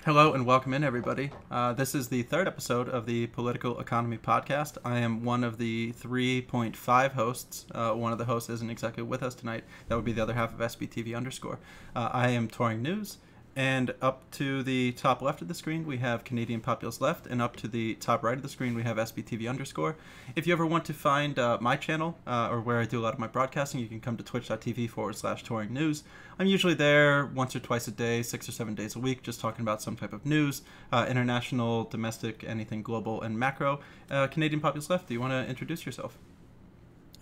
Hello and welcome in, everybody. This is the third episode of the Political Economy Podcast. I am one of the 3.5 hosts. One of the hosts isn't exactly with us tonight. That would be the other half of SBTV underscore. I am touring news, and up to the top left of the screen, we have Canadian Populace Left, and up to the top right of the screen, we have SBTV underscore. If you ever want to find my channel, or where I do a lot of my broadcasting, you can come to twitch.tv/touring news. I'm usually there once or twice a day, 6 or 7 days a week, just talking about some type of news, international, domestic, anything global and macro. Canadian Populace Left, do you want to introduce yourself?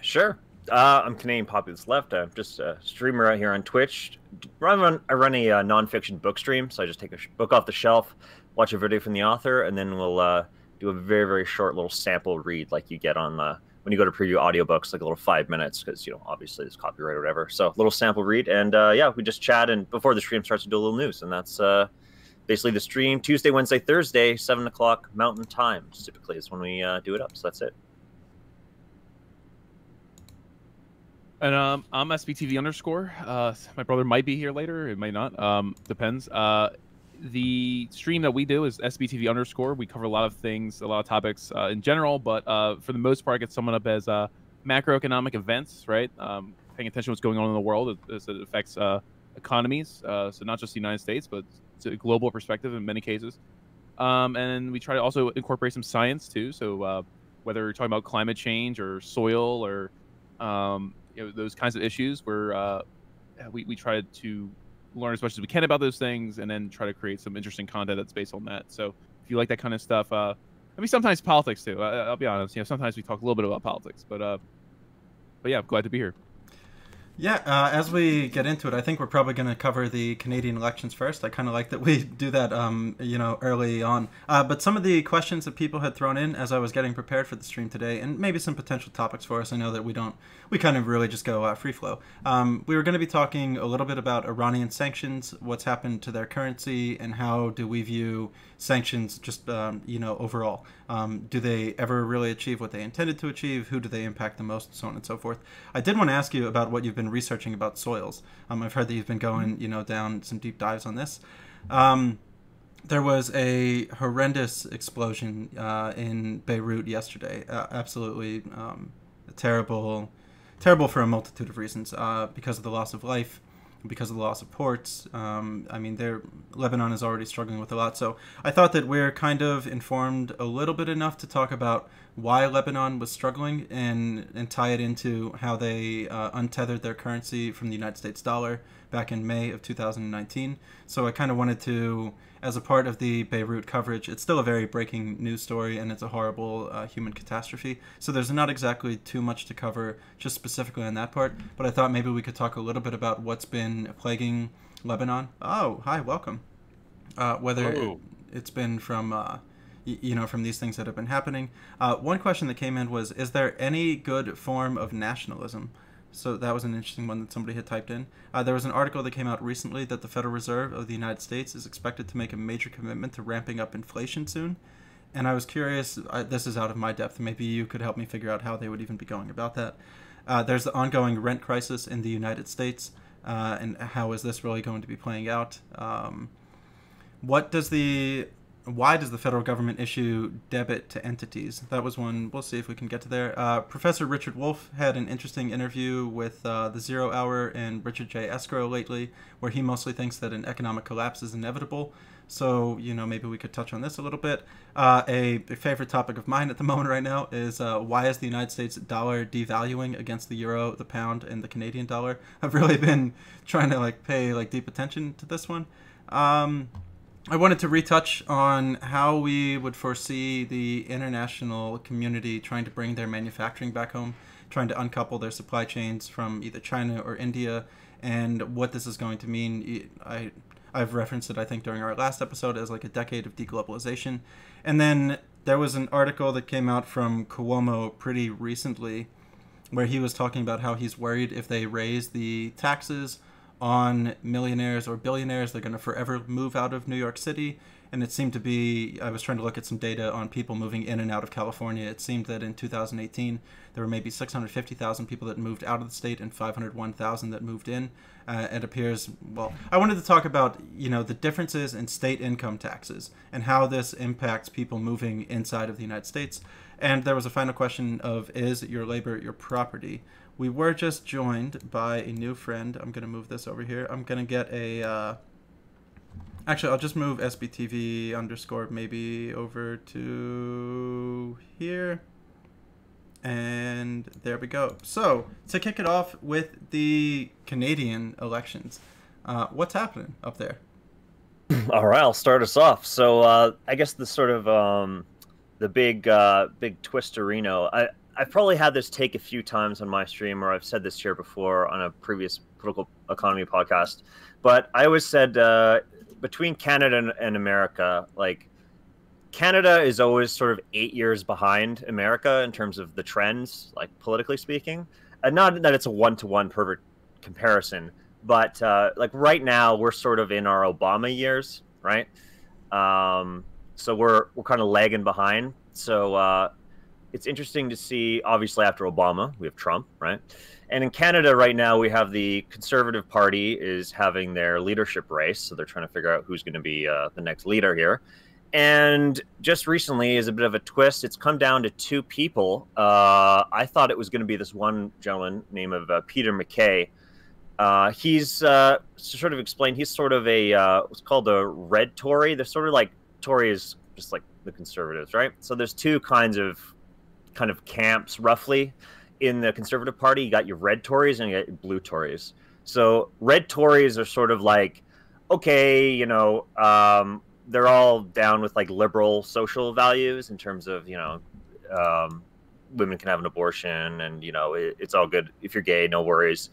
Sure. I'm Canadian Populace Left. I'm just a streamer out here on Twitch. I run a nonfiction book stream, so I just take a book off the shelf, watch a video from the author, and then we'll do a very, very short little sample read like you get on when you go to preview audiobooks, like a little 5 minutes, because, obviously there's copyright or whatever. So a little sample read, and yeah, we just chat, and before the stream starts, we do a little news, and that's basically the stream. Tuesday, Wednesday, Thursday, 7 o'clock Mountain Time, typically is when we do it up, so that's it. And I'm SBTV underscore. My brother might be here later. It might not. Depends. The stream that we do is SBTV underscore. We cover a lot of things, a lot of topics in general, but for the most part, it gets summed up as macroeconomic events, right? Paying attention to what's going on in the world as it affects economies. So not just the United States, but it's a global perspective in many cases. And we try to also incorporate some science too. So whether you're talking about climate change or soil or those kinds of issues where we try to learn as much as we can about those things and then try to create some interesting content that's based on that. So if you like that kind of stuff, I mean, sometimes politics too. I'll be honest, sometimes we talk a little bit about politics, but yeah, I'm glad to be here. Yeah, as we get into it, I think we're probably going to cover the Canadian elections first. I kind of like that we do that, early on. But some of the questions that people had thrown in as I was getting prepared for the stream today, and maybe some potential topics for us. I know that we kind of really just go free flow. We were going to be talking a little bit about Iranian sanctions, what's happened to their currency, and how do we view sanctions just, overall. Do they ever really achieve what they intended to achieve? Who do they impact the most? So on and so forth. I did want to ask you about what you've been researching about soils. I've heard that you've been going, down some deep dives on this. There was a horrendous explosion in Beirut yesterday. Absolutely terrible for a multitude of reasons. Because of the loss of life, because of the loss of ports. Lebanon is already struggling with a lot. So I thought that we're kind of informed a little bit enough to talk about why Lebanon was struggling and tie it into how they untethered their currency from the United States dollar back in May of 2019. So I kind of wanted to, as a part of the Beirut coverage, it's still a very breaking news story and it's a horrible human catastrophe. So there's not exactly too much to cover just specifically on that part, but I thought maybe we could talk a little bit about what's been plaguing Lebanon. Oh, hi, welcome. Whether it's been from from these things that have been happening. One question that came in was, is there any good form of nationalism? So that was an interesting one that somebody had typed in. There was an article that came out recently that the Federal Reserve of the United States is expected to make a major commitment to ramping up inflation soon. And I was curious, this is out of my depth, maybe you could help me figure out how they would even be going about that. There's the ongoing rent crisis in the United States, and how is this really going to be playing out? Why does the federal government issue debit to entities? That was one. We'll see if we can get to there. Professor Richard Wolff had an interesting interview with the 0 Hour and Richard J. Escrow lately, where he mostly thinks that an economic collapse is inevitable. So, maybe we could touch on this a little bit. A favorite topic of mine at the moment right now is why is the United States dollar devaluing against the euro, the pound, and the Canadian dollar? I've really been trying to pay deep attention to this one. I wanted to retouch on how we would foresee the international community trying to bring their manufacturing back home, trying to uncouple their supply chains from either China or India, and what this is going to mean. I've referenced it, I think, during our last episode as a decade of deglobalization. And then there was an article that came out from Cuomo pretty recently where he was talking about how he's worried if they raise the taxes on millionaires or billionaires. They're going to forever move out of New York City. And it seemed to be, I was trying to look at some data on people moving in and out of California. It seemed that in 2018, there were maybe 650,000 people that moved out of the state and 501,000 that moved in. It appears, well, I wanted to talk about, the differences in state income taxes and how this impacts people moving inside of the United States. And there was a final question of, is your labor your property? We were just joined by a new friend. I'm going to move this over here. I'm going to get a... Actually, I'll just move SBTV underscore maybe over to here. And there we go. So, to kick it off with the Canadian elections, what's happening up there? All right, I'll start us off. So, I guess the sort of the big twistorino. I've probably had this take a few times on my stream, or I've said this here before on a previous political economy podcast. But I always said between Canada and America, like, Canada is always sort of 8 years behind America in terms of the trends, like politically speaking. And not that it's a one-to-one perfect comparison, but like right now we're sort of in our Obama years, right? So we're kind of lagging behind. So it's interesting to see. Obviously, after Obama, we have Trump, right? And in Canada right now, we have the Conservative Party is having their leadership race, so they're trying to figure out who's going to be the next leader here. And just recently, as a bit of a twist, it's come down to two people. I thought it was going to be this one gentleman named Peter MacKay. He's to sort of explain. He's sort of a what's called a red Tory. They're sort of like Tory is just like the Conservatives, right? So there's two kind of camps roughly in the Conservative Party. You got your red Tories and you got your blue Tories. So red Tories are sort of like, okay, they're all down with like liberal social values in terms of, women can have an abortion and, it's all good. If you're gay, no worries.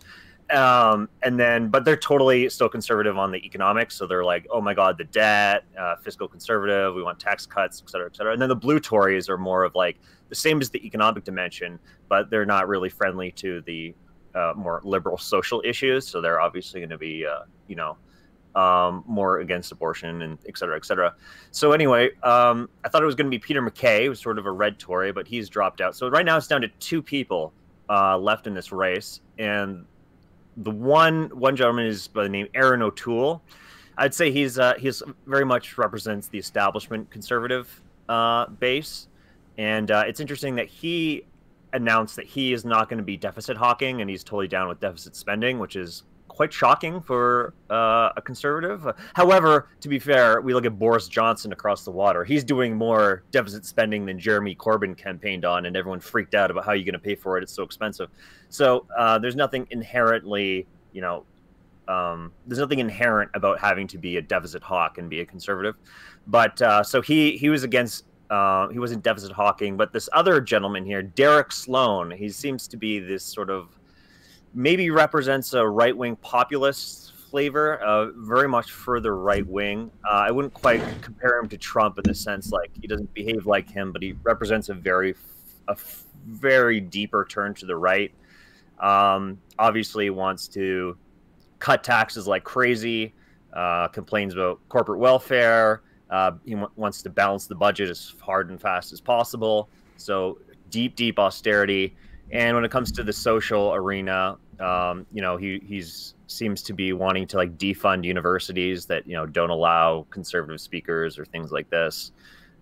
But they're totally still conservative on the economics. So they're like, oh my God, the debt, fiscal conservative, we want tax cuts, et cetera, et cetera. And then the blue Tories are more of like the same as the economic dimension, but they're not really friendly to the more liberal social issues. So they're obviously going to be, more against abortion and et cetera, et cetera. So anyway, I thought it was going to be Peter MacKay, who's sort of a red Tory, but he's dropped out. So right now it's down to two people left in this race. And the one gentleman is by the name Aaron O'Toole. I'd say he's very much represents the establishment conservative base. And it's interesting that he announced that he is not going to be deficit hawking and he's totally down with deficit spending, which is quite shocking for a conservative. However, to be fair, we look at Boris Johnson across the water. He's doing more deficit spending than Jeremy Corbyn campaigned on, and everyone freaked out about how you're going to pay for it. It's so expensive. So there's nothing inherently, there's nothing inherent about having to be a deficit hawk and be a conservative. But so he was against. He wasn't deficit hawking, but this other gentleman here, Derek Sloan, he seems to be this sort of maybe represents a right-wing populist flavor, very much further right-wing. I wouldn't quite compare him to Trump in the sense like he doesn't behave like him, but he represents a very deeper turn to the right. Obviously wants to cut taxes like crazy, complains about corporate welfare. He wants to balance the budget as hard and fast as possible. So deep austerity. And when it comes to the social arena, he seems to be wanting to like defund universities that, don't allow conservative speakers or things like this.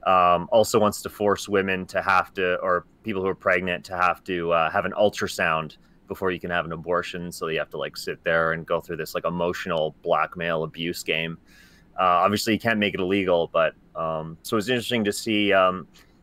Also wants to force women to have to, or people who are pregnant to have an ultrasound before you can have an abortion. So you have to like sit there and go through this like emotional blackmail abuse game. Obviously you can't make it illegal, but so it's interesting to see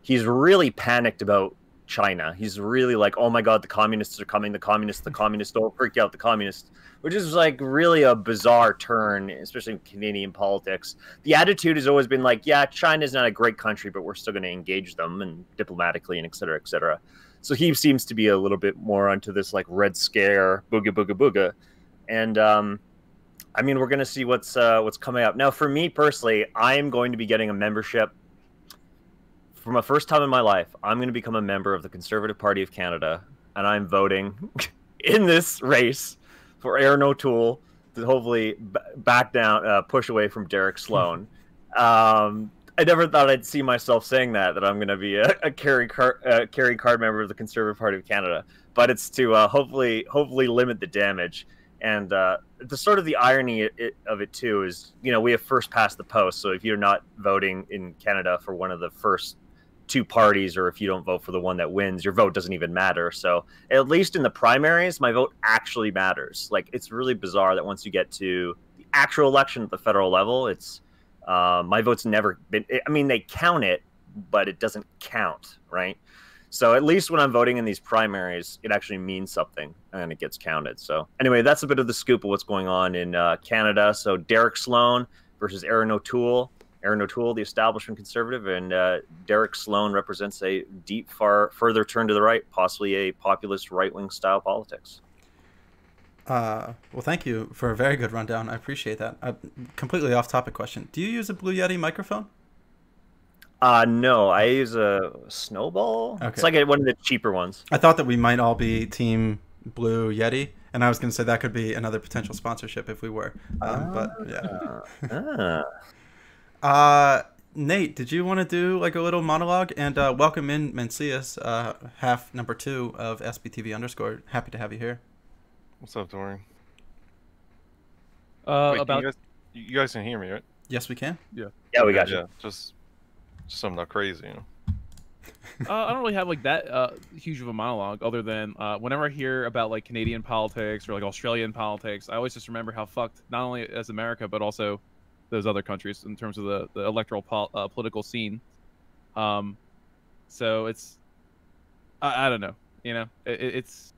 he's really panicked about China. He's really like, oh my God, the communists are coming, the communists don't freak out, the communists, which is like really a bizarre turn, especially in Canadian politics. The attitude has always been like, yeah, China's not a great country, but we're still going to engage them and diplomatically and et cetera, et cetera. So he seems to be a little bit more onto this like Red Scare, booga, booga, booga. And we're going to see what's coming up. Now, for me personally, I am going to be getting a membership. For my first time in my life, I'm going to become a member of the Conservative Party of Canada, and I'm voting in this race for Aaron O'Toole. to hopefully back down, push away from Derek Sloan. I never thought I'd see myself saying that I'm going to be a carry card member of the Conservative Party of Canada. But it's to hopefully limit the damage. And the sort of the irony of it too is, we have first past the post. So if you're not voting in Canada for one of the first two parties, or if you don't vote for the one that wins, your vote doesn't even matter. So at least in the primaries, my vote actually matters. Like, it's really bizarre that once you get to the actual election at the federal level, it's my vote's never been. I mean, they count it, but it doesn't count, right? So at least when I'm voting in these primaries, it actually means something and it gets counted. So anyway, that's a bit of the scoop of what's going on in Canada. So Derek Sloan versus Aaron O'Toole. Aaron O'Toole, the establishment conservative, and Derek Sloan represents a deep, further turn to the right, possibly a populist right-wing style politics. Well, thank you for a very good rundown. I appreciate that. Completely off-topic question. Do you use a Blue Yeti microphone? No, I use a Snowball. Okay. It's like one of the cheaper ones. I thought that we might all be Team Blue Yeti, and I was going to say that could be another potential sponsorship if we were. But yeah. Nate, did you want to do like a little monologue? And welcome in Mencius, half number 2 of SBTV_. Happy to have you here. What's up, Dorian? Wait, about you guys can hear me, right? Yes, we can. Yeah. Yeah, we got you. Yeah, just something not crazy, I don't really have like that huge of a monologue, other than whenever I hear about like Canadian politics or like Australian politics, I always just remember how fucked not only as America but also those other countries in terms of the electoral political scene. So it's I don't know, it's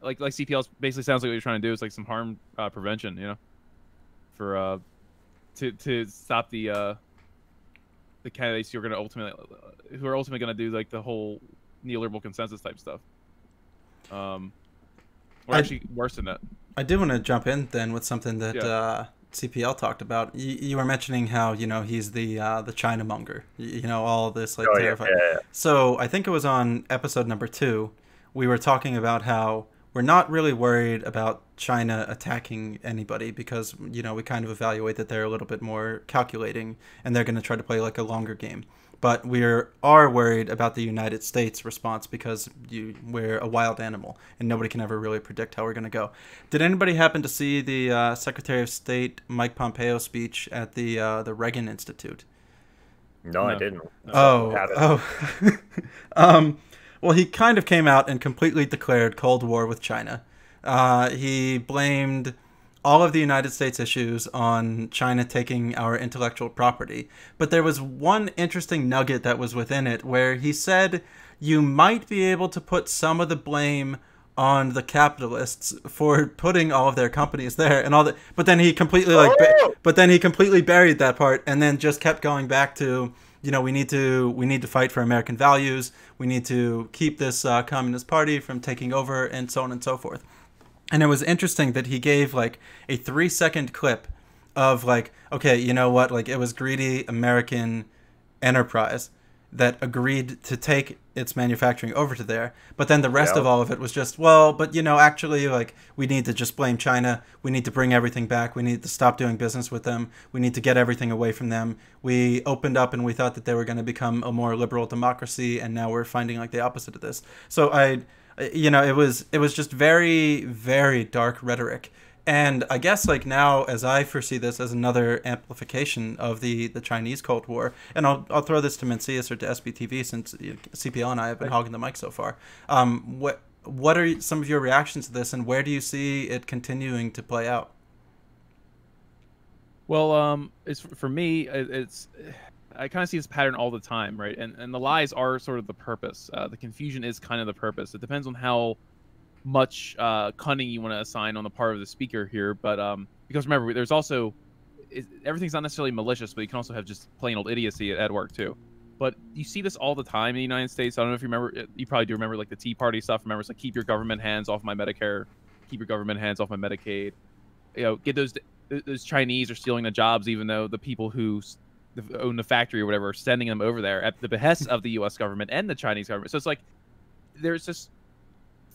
like CPL basically sounds like what you're trying to do is like some harm prevention, for to stop the candidates who are ultimately going to do like the whole neoliberal consensus type stuff. Or actually worse than that. I do want to jump in then with something that CPL talked about. You were mentioning how he's the China monger. All this like terrifying. Yeah. So I think it was on episode number 2. We were talking about how we're not really worried about China attacking anybody because we kind of evaluate that they're a little bit more calculating and they're going to try to play like a longer game. But we are worried about the United States response because we're a wild animal and nobody can ever really predict how we're going to go. Did anybody happen to see the Secretary of State Mike Pompeo speech at the Reagan Institute? No, I didn't. Well, he kind of came out and completely declared Cold War with China. He blamed all of the United States issues on China taking our intellectual property. But there was one interesting nugget that was within it where he said you might be able to put some of the blame on the capitalists for putting all of their companies there and all that. But then he completely buried that part and then just kept going back to, we need to fight for American values. We need to keep this Communist Party from taking over and so on and so forth. And it was interesting that he gave like a 3-second clip of like, okay, you know what? Like it was greedy American enterprise that agreed to take its manufacturing over to there. But then the rest of all of it was just, actually like we need to just blame China. We need to bring everything back. We need to stop doing business with them. We need to get everything away from them. We opened up and we thought that they were going to become a more liberal democracy. And now we're finding like the opposite of this. So it was just very, very dark rhetoric. And I guess like now, as I foresee this as another amplification of the Chinese Cold War, and I'll throw this to Mencius or to SBTV since CPL and I have been hogging the mic so far. What are some of your reactions to this, and where do you see it continuing to play out? Well, it's for me. I kind of see this pattern all the time, right? And the lies are sort of the purpose. The confusion is kind of the purpose. It depends on how much cunning you want to assign on the part of the speaker here, but because remember, there's also everything's not necessarily malicious, but you can also have just plain old idiocy at work too. But you see this all the time in the United States. I don't know if you remember. You probably do remember like the Tea Party stuff. Remember, it's like keep your government hands off my Medicare, keep your government hands off my Medicaid. Get those Chinese are stealing the jobs, even though the people who own the factory or whatever are sending them over there at the behest of the U.S. government and the Chinese government. So it's like there's just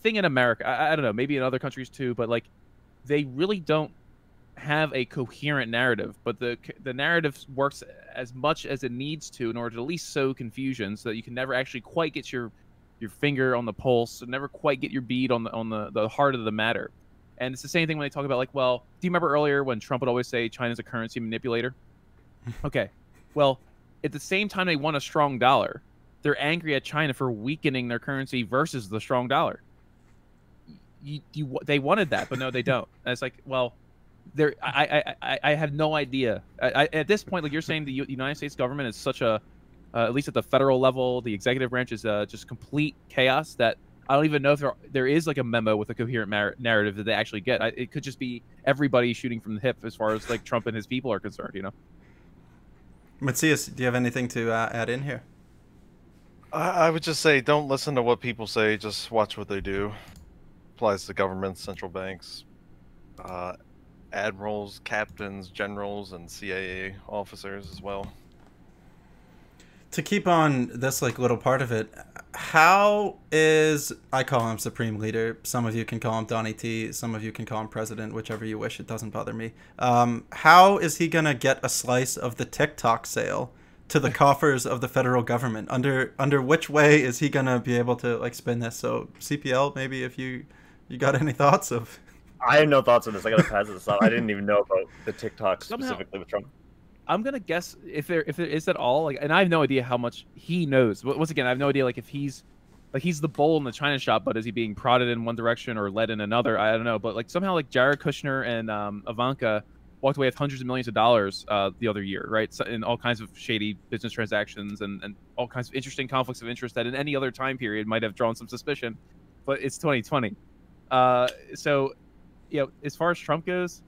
thing in America. I don't know, maybe in other countries too, but like they really don't have a coherent narrative. But the narrative works as much as it needs to in order to at least sow confusion, so that you can never actually quite get your finger on the pulse, and never quite get your bead on the heart of the matter. And it's the same thing when they talk about like, well, do you remember earlier when Trump would always say China's a currency manipulator? Okay, well, at the same time they want a strong dollar, they're angry at China for weakening their currency versus the strong dollar. They wanted that, but no, they don't. And it's like, well, I have no idea. At this point, like you're saying, the United States government is such a, at least at the federal level, the executive branch is just complete chaos that I don't even know if there is like a memo with a coherent narrative that they actually get. It could just be everybody shooting from the hip as far as like Trump and his people are concerned, you know? Matthias, do you have anything to add in here? I would just say don't listen to what people say, just watch what they do. Applies to governments, central banks, admirals, captains, generals, and CIA officers as well. To keep on this like little part of it, how is, I call him Supreme Leader, some of you can call him Donnie T, some of you can call him President, whichever you wish, it doesn't bother me. How is he gonna get a slice of the TikTok sale to the coffers of the federal government? Under which way is he gonna be able to like spin this? So CPL, maybe if you got any thoughts of? I have no thoughts on this. I gotta pass this up. I didn't even know about the TikTok specifically with Trump. I'm gonna guess if there is at all, like, and I have no idea how much he knows. Once again, I have no idea like if he's the bull in the china shop, but is he being prodded in one direction or led in another? I don't know. But like somehow like Jared Kushner and Ivanka walked away with hundreds of millions of dollars the other year, right? So, in all kinds of shady business transactions and all kinds of interesting conflicts of interest that in any other time period might have drawn some suspicion. But it's 2020, so you know, as far as Trump goes,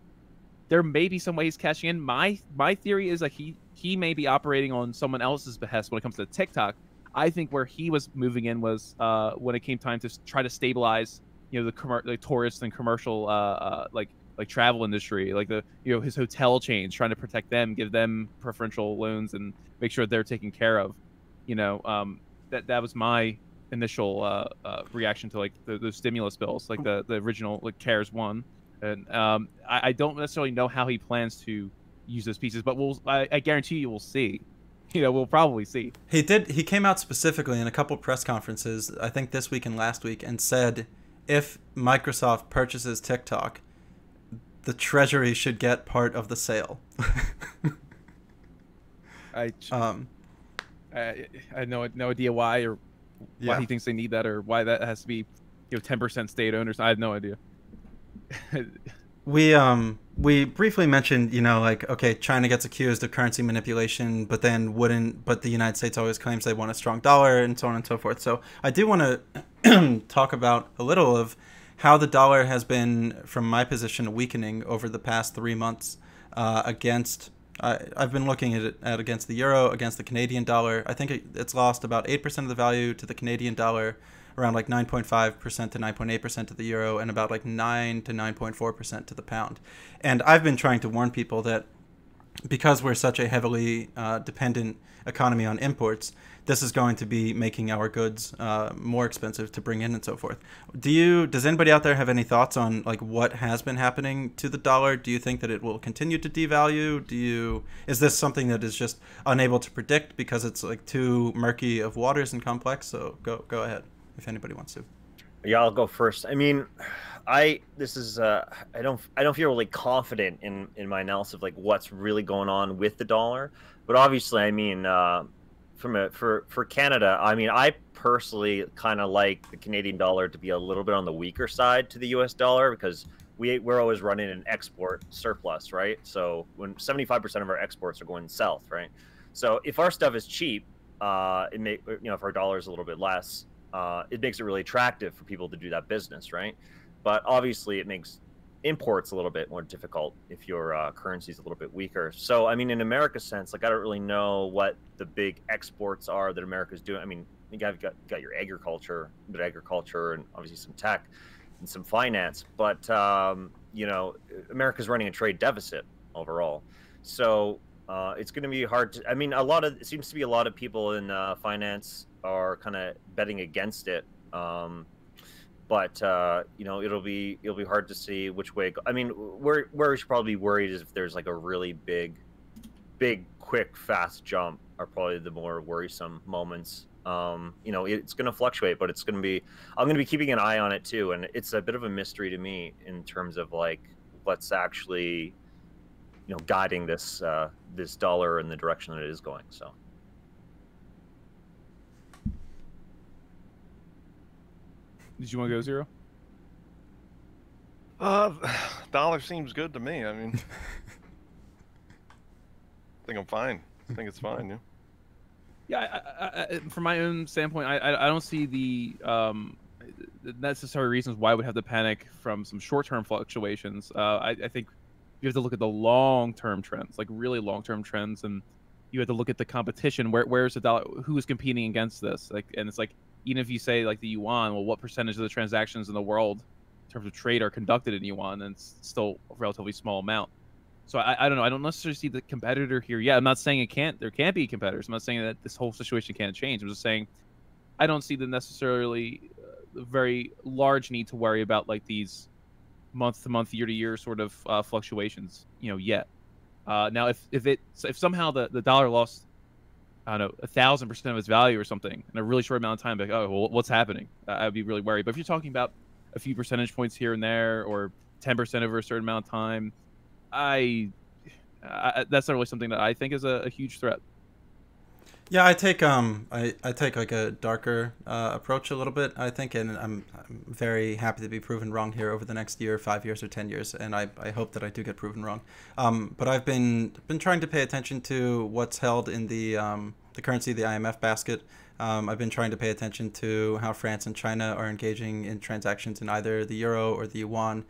there may be some way he's cashing in. My theory is like he may be operating on someone else's behest when it comes to TikTok. I think where he was moving in was when it came time to try to stabilize, you know, the tourist and commercial like travel industry, like the, you know, his hotel chains, trying to protect them, give them preferential loans, and make sure they're taken care of. You know, that was my initial reaction to like the stimulus bills, like the original like CARES 1. And I don't necessarily know how he plans to use those pieces, but I guarantee you we'll see. You know, we'll probably see. He came out specifically in a couple press conferences, I think this week and last week, and said if Microsoft purchases TikTok, the Treasury should get part of the sale. I had no idea why, or why he thinks they need that, or why that has to be, you know, 10% state owners. I have no idea. We briefly mentioned, you know, like, okay, China gets accused of currency manipulation, but the United States always claims they want a strong dollar, and so on and so forth. So I do want to talk about a little of how the dollar has been, from my position, weakening over the past 3 months against. I've been looking at it against the euro, against the Canadian dollar. I think it's lost about 8% of the value to the Canadian dollar, around like 9.5% to 9.8% to the euro, and about like 9 to 9.4% to the pound. And I've been trying to warn people that because we're such a heavily dependent economy on imports, this is going to be making our goods more expensive to bring in and so forth. Does anybody out there have any thoughts on like what has been happening to the dollar? Do you think that it will continue to devalue? Is this something that is just unable to predict because it's like too murky of waters and complex? So go ahead if anybody wants to. Yeah, I'll go first. I mean, I don't feel really confident in my analysis of like what's really going on with the dollar. But obviously, I mean, for Canada, I mean, I personally kind of like the Canadian dollar to be a little bit on the weaker side to the U.S. dollar, because we're always running an export surplus, right? So when 75% of our exports are going south, right? So if our stuff is cheap, if our dollar is a little bit less, it makes it really attractive for people to do that business, right? But obviously, it makes imports a little bit more difficult if your currency is a little bit weaker. So, I mean, in America's sense, like, I don't really know what the big exports are that America's doing. I mean, you got your agriculture, and obviously some tech and some finance. But, you know, America's running a trade deficit overall. So it's going to be hard to, I mean, it seems to be a lot of people in finance are kind of betting against it. but you know, it'll be hard to see which way. I mean, where we should probably be worried is if there's like a really big, quick, fast jump are probably the more worrisome moments. You know, it's going to fluctuate, but it's going to be. I'm going to be keeping an eye on it too, and it's a bit of a mystery to me in terms of like what's actually, you know, guiding this this dollar in the direction that it is going. So. Did you want to go Zero? Dollar seems good to me. I mean, I think I'm fine. I think it's fine. Yeah. Yeah, from my own standpoint, I don't see the necessary reasons why I would have to panic from some short-term fluctuations. I think you have to look at the long-term trends, like really long-term trends, and you have to look at the competition. Where's the dollar? Who is competing against this? Like, and it's like, even if you say like the yuan, well, what percentage of the transactions in the world in terms of trade are conducted in yuan? And it's still a relatively small amount. So I don't know. I don't necessarily see the competitor here. Yeah, I'm not saying there can't be competitors. I'm not saying that this whole situation can't change. I'm just saying I don't see the necessarily very large need to worry about like these month-to-month, year-to-year sort of fluctuations, you know, yet. Now, if somehow the dollar lost, I don't know, 1,000% of its value or something in a really short amount of time, like, oh, well, what's happening? I'd be really worried. But if you're talking about a few percentage points here and there, or 10% over a certain amount of time, that's not really something that I think is a huge threat. Yeah, I take like a darker approach a little bit, I think, and I'm very happy to be proven wrong here over the next year, 5 years, or 10 years, and I hope that I do get proven wrong. But I've been trying to pay attention to what's held in the currency, the IMF basket. I've been trying to pay attention to how France and China are engaging in transactions in either the euro or the yuan,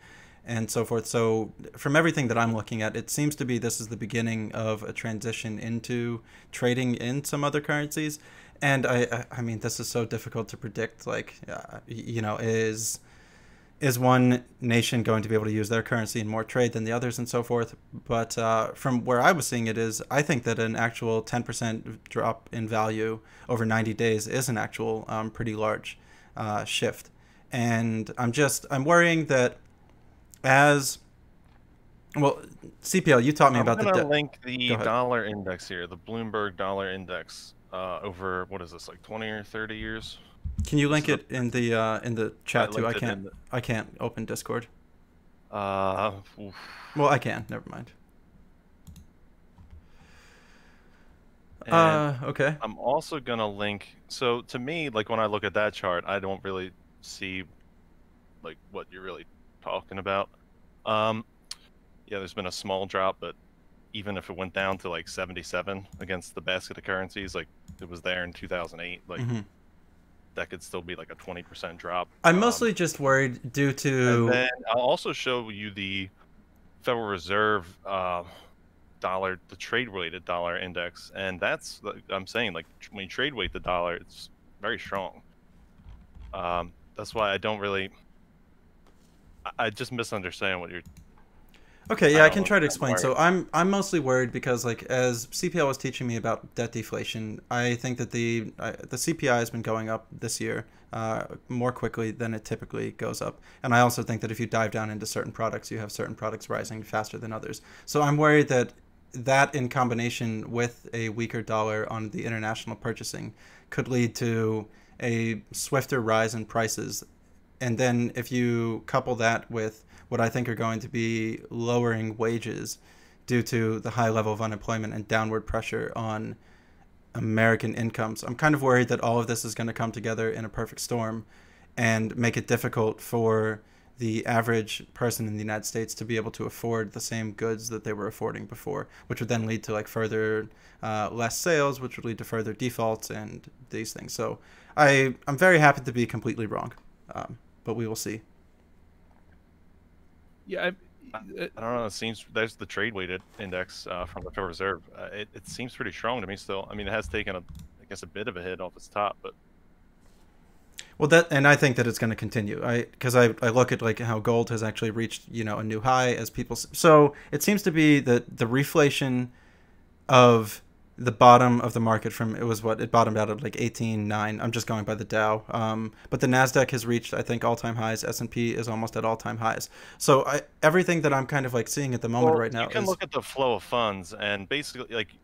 and so forth. So from everything that I'm looking at, it seems to be this is the beginning of a transition into trading in some other currencies. And I mean, this is so difficult to predict. Like, you know, is one nation going to be able to use their currency in more trade than the others and so forth? But from where I was seeing it is, I think that an actual 10% drop in value over 90 days is an actual pretty large shift. And I'm worrying that as well, CPL, you taught me about the. I'm gonna link the dollar index here, the Bloomberg dollar index, over what is this, like 20 or 30 years? Can you link it in the chat too? I can't open Discord. Well, I can. Never mind. Okay. I'm also gonna link. So to me, like when I look at that chart, I don't really see like what you're really talking about. Yeah, there's been a small drop, but even if it went down to like 77 against the basket of currencies, like it was there in 2008, like that could still be like a 20% drop. I'm mostly just worried due to. And then I'll also show you the Federal Reserve dollar, the trade-related dollar index, and that's, I'm saying, like when you trade weight the dollar, it's very strong. That's why I don't really. I just misunderstand what you're. Okay, yeah, I can try to explain. So I'm mostly worried because, like, as CPL was teaching me about debt deflation, I think that the CPI has been going up this year more quickly than it typically goes up, and I also think that if you dive down into certain products, you have certain products rising faster than others. So I'm worried that in combination with a weaker dollar on the international purchasing could lead to a swifter rise in prices. And then if you couple that with what I think are going to be lowering wages due to the high level of unemployment and downward pressure on American incomes, I'm kind of worried that all of this is going to come together in a perfect storm and make it difficult for the average person in the United States to be able to afford the same goods that they were affording before, which would then lead to like further less sales, which would lead to further defaults and these things. So I'm very happy to be completely wrong. But we will see. Yeah, I don't know. It seems there's the trade weighted index from the Federal Reserve. It seems pretty strong to me still. I mean, it has taken I guess a bit of a hit off its top, but. Well, and I think that it's going to continue. Because I look at like how gold has actually reached a new high as people. So it seems to be that the reflation of the bottom of the market from it bottomed out at like 18.9. I'm just going by the Dow. But the Nasdaq has reached, I think, all-time highs. S&P is almost at all-time highs. So everything that I'm kind of like seeing at the moment right now you can look at the flow of funds and basically like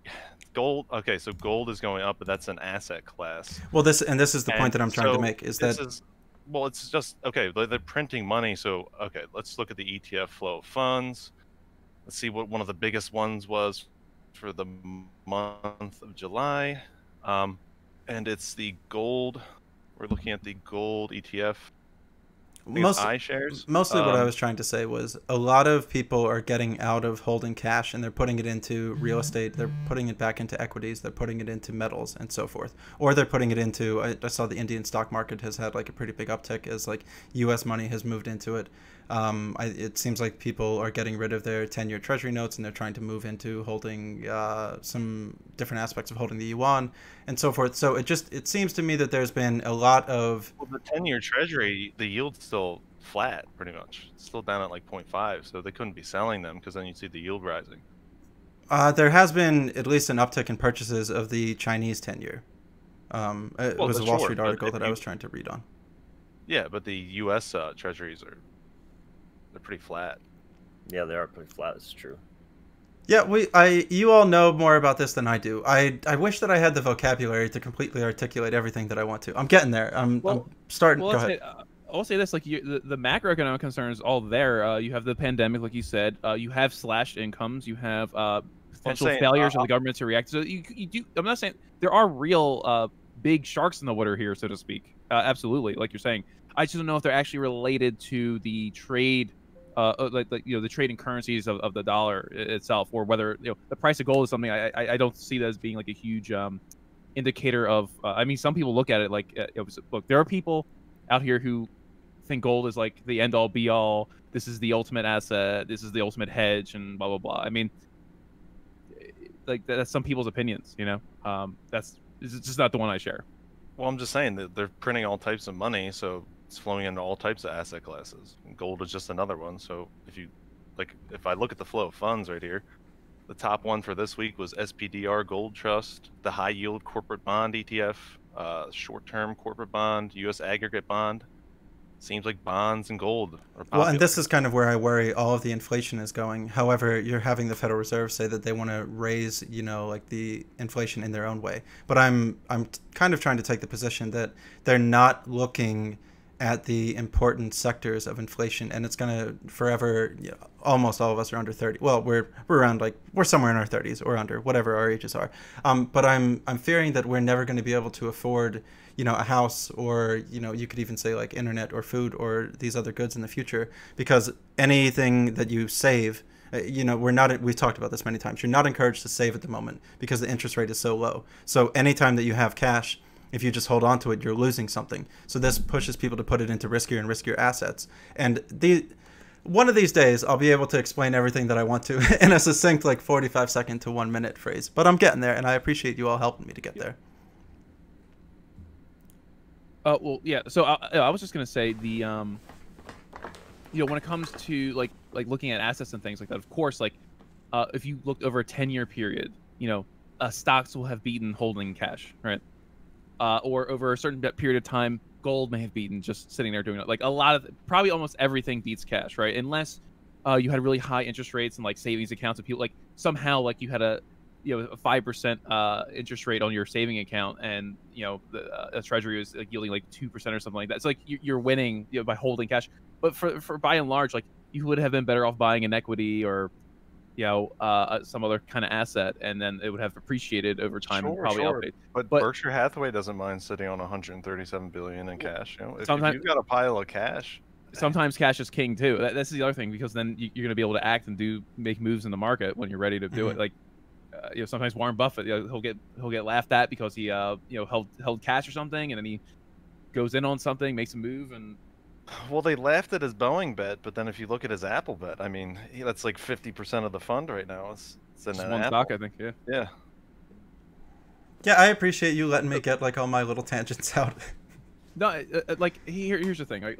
gold. Okay, so gold is going up, but that's an asset class. Well, this is the point that I'm trying to make well, it's just okay. They're printing money, so okay. Let's look at the ETF flow of funds. Let's see what one of the biggest ones was for the month of July, and it's the gold. We're looking at the gold ETF. iShares. Mostly what I was trying to say was a lot of people are getting out of holding cash and they're putting it into real estate. They're putting it back into equities. They're putting it into metals and so forth. Or they're putting it into, I saw the Indian stock market has had like a pretty big uptick as like US money has moved into it. It seems like people are getting rid of their 10-year treasury notes and they're trying to move into holding some different aspects of holding the yuan and so forth. So it seems to me that there's been a lot of... Well, the 10-year treasury, the yield's still flat pretty much. It's still down at like 0.5, so they couldn't be selling them because then you'd see the yield rising. There has been at least an uptick in purchases of the Chinese 10-year. It was a Wall Street article that I was trying to read on. Yeah, but the U.S. Treasuries they're pretty flat. Yeah, they are pretty flat. It's true. Yeah, you all know more about this than I do. I wish that I had the vocabulary to completely articulate everything that I want to. I'm getting there. I'm starting. Go ahead. I'll say this: like the macroeconomic concerns, all there. You have the pandemic, like you said. You have slashed incomes. You have potential failures of the government to react. So you do. I'm not saying there are real big sharks in the water here, so to speak. Absolutely, like you're saying. I just don't know if they're actually related to the trade. The trading currencies of the dollar itself, or whether the price of gold is something I don't see that as being like a huge indicator of. I mean, some people look at it like, look, there are people out here who think gold is like the end all be all. This is the ultimate asset. This is the ultimate hedge, and blah blah blah. I mean, like that's some people's opinions, That's just not the one I share. Well, I'm just saying that they're printing all types of money, so it's flowing into all types of asset classes. And gold is just another one. So if I look at the flow of funds right here, the top one for this week was SPDR Gold Trust, the high yield corporate bond ETF, short-term corporate bond, U.S. aggregate bond. Seems like bonds and gold are popular. Well, and this is kind of where I worry all of the inflation is going. However, you're having the Federal Reserve say that they want to raise, like the inflation in their own way. But I'm kind of trying to take the position that they're not looking at the important sectors of inflation, and it's going to forever. Almost all of us are under 30. Well, we're around we're somewhere in our 30s or under, whatever our ages are. But I'm fearing that we're never going to be able to afford a house, or you could even say like internet or food or these other goods in the future, because anything that you save, we've talked about this many times, you're not encouraged to save at the moment because the interest rate is so low. So anytime that you have cash, if you just hold on to it, you're losing something. So this pushes people to put it into riskier and riskier assets. And one of these days, I'll be able to explain everything that I want to in a succinct 45-second to 1-minute phrase. But I'm getting there, and I appreciate you all helping me to get there. Well, yeah. So I was just gonna say the when it comes to like looking at assets and things like that, of course, if you look over a 10-year period, stocks will have beaten holding cash, right? Or over a certain period of time, gold may have beaten just sitting there doing it. Like probably almost everything beats cash, right? Unless you had really high interest rates and savings accounts of people, somehow you had a 5% interest rate on your saving account, and the treasury was yielding 2% or something like that. It's you're winning by holding cash. But for by and large, you would have been better off buying an equity or some other kind of asset, and then it would have appreciated over time and probably outpaid. But Berkshire Hathaway doesn't mind sitting on 137 billion in cash. If you've got a pile of cash, sometimes cash is king too. That's the other thing, because then you're going to be able to act and make moves in the market when you're ready to do it. Sometimes Warren Buffett, he'll get laughed at because he held cash or something, and then he goes in on something, makes a move, and well, they laughed at his Boeing bet, but then if you look at his Apple bet, I mean, that's 50% of the fund right now. It's in one stock, I think. Yeah. Yeah, I appreciate you letting me get all my little tangents out. No, here's the thing, right?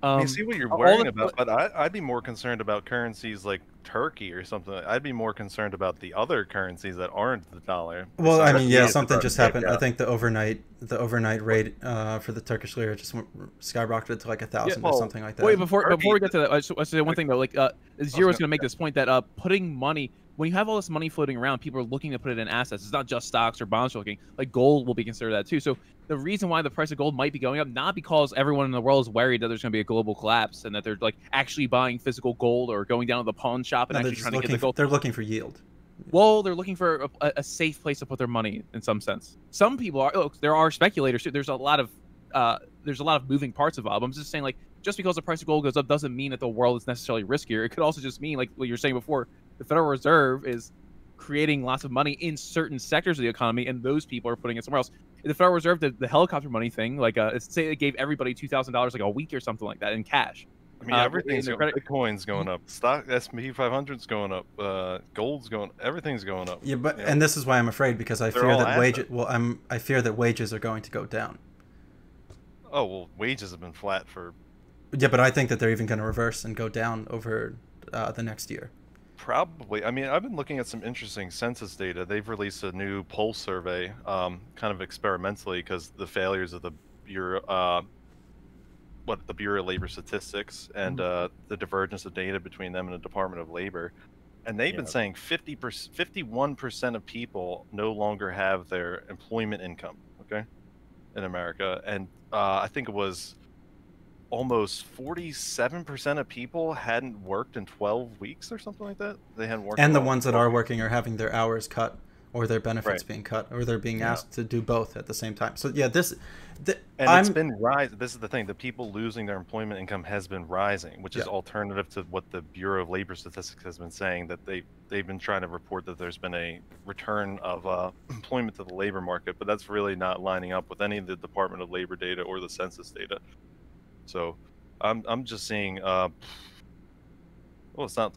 I mean, see what you're all worrying about, but I'd be more concerned about currencies like Turkey or something. I'd be more concerned about the other currencies that aren't the dollar. Well, I mean, yeah, Turkey is something about just to take happened. I out. think the overnight rate for the Turkish lira just skyrocketed to like 1,000 or well, something like that. Wait, before Turkey- we get to that, I just say one thing though. Like, Zero is gonna- going to make this point that putting money, when you have all this money floating around, people are looking to put it in assets. It's not just stocks or bonds. You're looking, like gold will be considered that too. So the reason why the price of gold might be going up, not because everyone in the world is worried that there's going to be a global collapse and that they're like actually buying physical gold or going down to the pawn shop and No, they're actually just trying to get the looking. gold. They're looking for yield. Well, they're looking for a safe place to put their money in some sense. Some people are. Look, there are speculators too. There's a lot of moving parts involved. I'm just saying, like, just because the price of gold goes up doesn't mean that the world is necessarily riskier. It could also just mean, like what you were saying before, the Federal Reserve is creating lots of money in certain sectors of the economy, and those people are putting it somewhere else. The Federal Reserve did the helicopter money thing, like say it gave everybody $2,000 like a week or something like that in cash. I mean, everything's going, Bitcoin's going up. Stock S&P 500's going up. Gold's going. Everything's going up. Yeah, but you know? and this is why I'm afraid, because I They're fear all that wages. assets. Well, I fear that wages are going to go down. Oh well, wages have been flat for Yeah, but I think that they're even going to reverse and go down over the next year. probably. I mean, I've been looking at some interesting census data. They've released a new pulse survey, kind of experimentally, because the failures of the Bureau, the Bureau of Labor Statistics and the divergence of data between them and the Department of Labor. And they've been saying 51% of people no longer have their employment income, okay, in America. And I think it was almost 47% of people hadn't worked in 12 weeks or something like that. They hadn't worked. And the ones that are working are having their hours cut, or their benefits Right. being cut, or they're being Yeah. asked to do both at the same time. So yeah, And I'm it's been rising. This is the thing: the people losing their employment income has been rising, which is Yeah. alternative to what the Bureau of Labor Statistics has been saying. That they've been trying to report that there's been a return of employment to the labor market, but that's really not lining up with any of the Department of Labor data or the census data. So, I'm just seeing. Well, it's not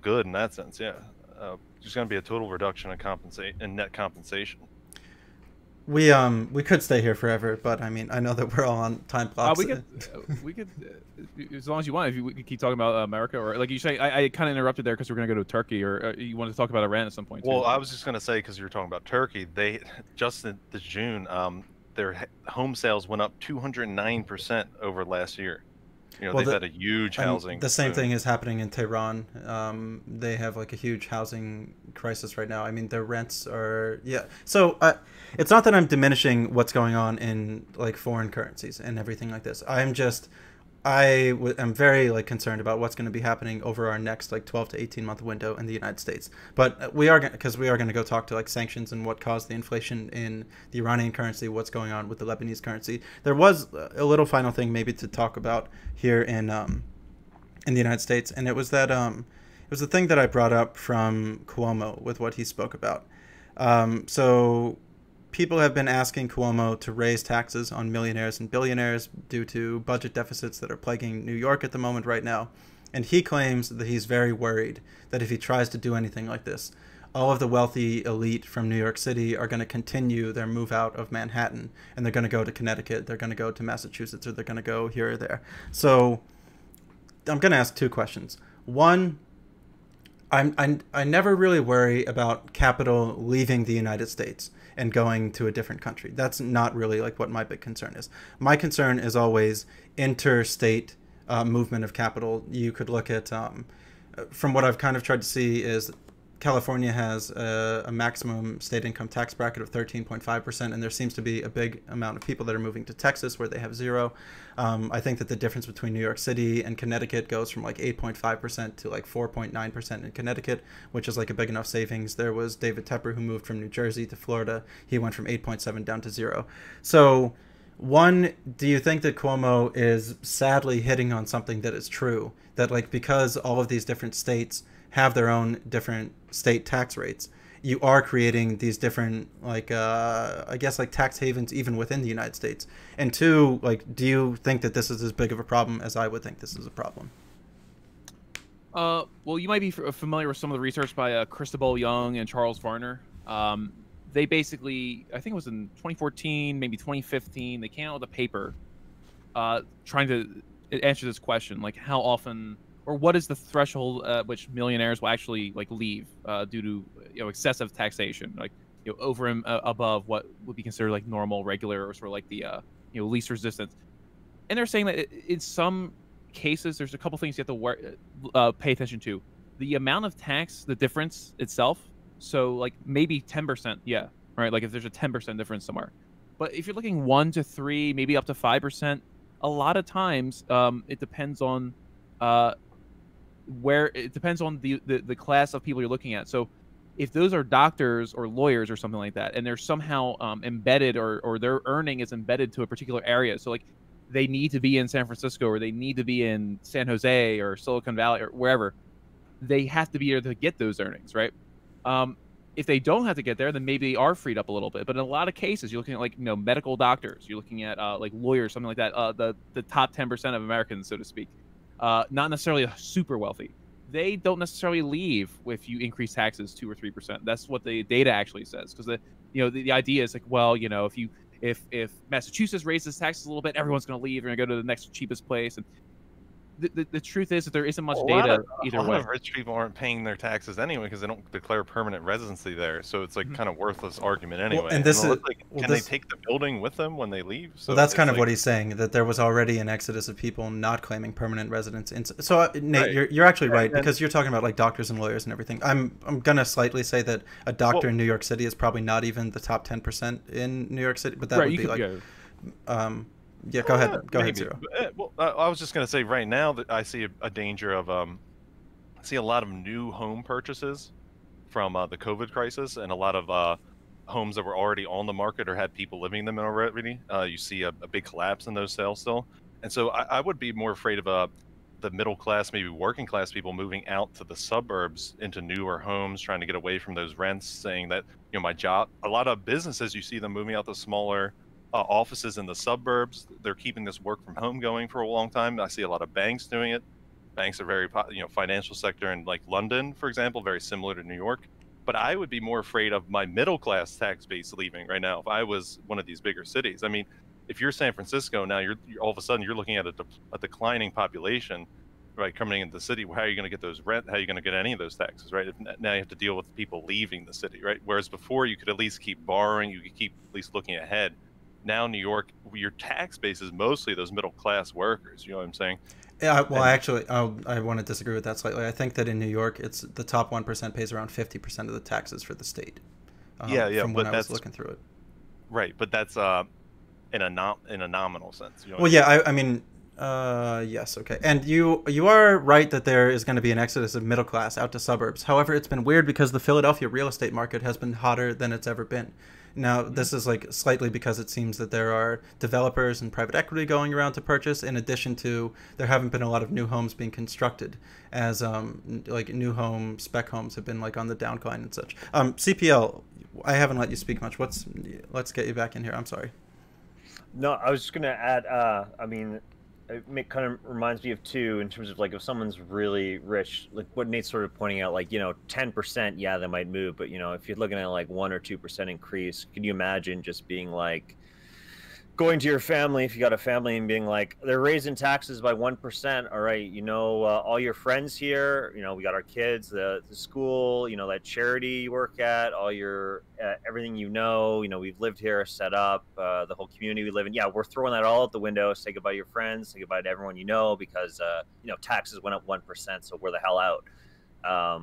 good in that sense. Yeah, there's going to be a total reduction in net compensation. we could stay here forever, but I mean, I know that we're all on time clocks. We could, as long as you want. If we could keep talking about America, or like you say, I kind of interrupted there because we're gonna go to Turkey, or you wanted to talk about Iran at some point. Too. Well, I was just going to say, because you were talking about Turkey, they just in this June, their home sales went up 209% over last year. You know, Well, they've had a huge housing. The same boom. thing is happening in Tehran. They have like a huge housing crisis right now. I mean, their rents are So it's not that I'm diminishing what's going on in like foreign currencies and everything like this. I'm very like concerned about what's going to be happening over our next like 12 to 18 month window in the United States. But we are going to go talk to like sanctions and what caused the inflation in the Iranian currency, what's going on with the Lebanese currency. There was a little final thing maybe to talk about here in the United States, and it was that it was the thing that I brought up from Cuomo with what he spoke about. So people have been asking Cuomo to raise taxes on millionaires and billionaires due to budget deficits that are plaguing New York at the moment right now. And he claims that he's very worried that if he tries to do anything like this, all of the wealthy elite from New York City are going to continue their move out of Manhattan, and they're going to go to Connecticut, they're going to go to Massachusetts, or they're going to go here or there. So I'm going to ask two questions. One, I never really worry about capital leaving the United States and going to a different country. That's not really like what my big concern is. My concern is always interstate movement of capital. You could look at, from what I've kind of tried to see, is California has a maximum state income tax bracket of 13.5%, and there seems to be a big amount of people that are moving to Texas where they have 0. I think that the difference between New York City and Connecticut goes from like 8.5% to like 4.9% in Connecticut, which is like a big enough savings. There was David Tepper who moved from New Jersey to Florida. He went from 8.7 down to 0. So one, do you think that Cuomo is sadly hitting on something that is true, that like because all of these different states have their own different state tax rates, you are creating these different like I guess like tax havens even within the United States? And two, like, do you think that this is as big of a problem as I would think this is a problem? Well, you might be familiar with some of the research by Christabel Young and Charles Varner. They basically, I think it was in 2014, maybe 2015, they came out with a paper trying to it answers this question, like how often or what is the threshold at which millionaires will actually like leave due to excessive taxation, like over and above what would be considered like normal, regular, or sort of like the least resistance. And they're saying that in some cases, there's a couple things you have to pay attention to. The amount of tax, the difference itself. So like maybe 10%, yeah, right. Like if there's a 10% difference somewhere, but if you're looking 1 to 3, maybe up to 5%, a lot of times it depends on the class of people you're looking at. So if those are doctors or lawyers or something like that, and they're somehow embedded or their earning is embedded to a particular area, so like they need to be in San Francisco or they need to be in San Jose or Silicon Valley or wherever, they have to be able to get those earnings, right? If they don't have to get there, then maybe they are freed up a little bit. But in a lot of cases, you're looking at like medical doctors, you're looking at like lawyers, something like that. The top 10% of Americans, so to speak, not necessarily super wealthy. They don't necessarily leave if you increase taxes 2 or 3%. That's what the data actually says. Because the idea is like, well, if Massachusetts raises taxes a little bit, everyone's going to leave. They're going to go to the next cheapest place. And the truth is that there isn't much data either way. A lot of rich people aren't paying their taxes anyway because they don't declare permanent residency there. So it's like kind of worthless argument anyway. Well, and this is can they take the building with them when they leave? So well, that's kind of what he's saying, that there was already an exodus of people not claiming permanent residence. So Nate, right. you're actually right, because you're talking about like doctors and lawyers and everything. I'm gonna slightly say that a doctor in New York City is probably not even the top 10% in New York City, but that would be like. Yeah, go ahead, Zero. Well, I was just going to say right now that I see a danger of I see a lot of new home purchases from the COVID crisis, and a lot of homes that were already on the market or had people living in them already. You see a big collapse in those sales still, and so I would be more afraid of the middle class, maybe working class people moving out to the suburbs into newer homes, trying to get away from those rents, saying that my job. A lot of businesses, you see them moving out to smaller offices in the suburbs. They're keeping this work from home going for a long time. I see a lot of banks doing it. Banks are very, financial sector in like London, for example, very similar to New York. But I would be more afraid of my middle class tax base leaving right now if I was one of these bigger cities. I mean, if you're San Francisco now, you're all of a sudden you're looking at a declining population, right, coming into the city. How are you going to get those rent? How are you going to get any of those taxes, right? Now you have to deal with people leaving the city, right? Whereas before you could at least keep borrowing, you could keep at least looking ahead. Now New York, your tax base is mostly those middle class workers. You know what I'm saying? Yeah. Well, I want to disagree with that slightly. I think that in New York, it's the top 1% pays around 50% of the taxes for the state. From when I was looking through it. Right, but that's in a nominal sense. You know well, yeah. I mean, yes, okay. And you are right that there is going to be an exodus of middle class out to suburbs. However, it's been weird because the Philadelphia real estate market has been hotter than it's ever been. Now, this is like slightly because it seems that there are developers and private equity going around to purchase, in addition to there haven't been a lot of new homes being constructed, as like new home spec homes have been like on the downcline and such. CPL, I haven't let you speak much. Let's get you back in here. I'm sorry. No, I was just gonna add. I mean, it kind of reminds me of two in terms of like if someone's really rich, like what Nate's sort of pointing out, like 10%, yeah, they might move, but if you're looking at like 1 or 2% increase, can you imagine just being like going to your family, if you got a family, and being like, they're raising taxes by 1%. All right, all your friends here, we got our kids, the school, that charity you work at, all your everything we've lived here, set up, the whole community we live in. Yeah, we're throwing that all out the window. Say goodbye to your friends, say goodbye to everyone because taxes went up 1%, so we're the hell out. I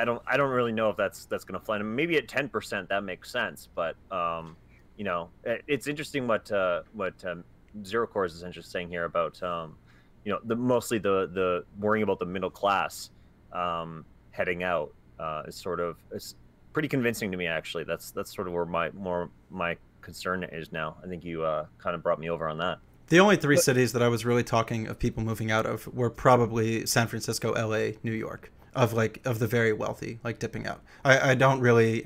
don't really know if that's going to fly. Maybe at 10% that makes sense, but it's interesting what Zero Core's is interesting here about mostly the worrying about the middle class heading out is pretty convincing to me, actually. That's sort of where my concern is now. I think you kind of brought me over on that. The only three cities that I was really talking of people moving out of were probably San Francisco, LA, New York. Of the very wealthy, like dipping out. I don't really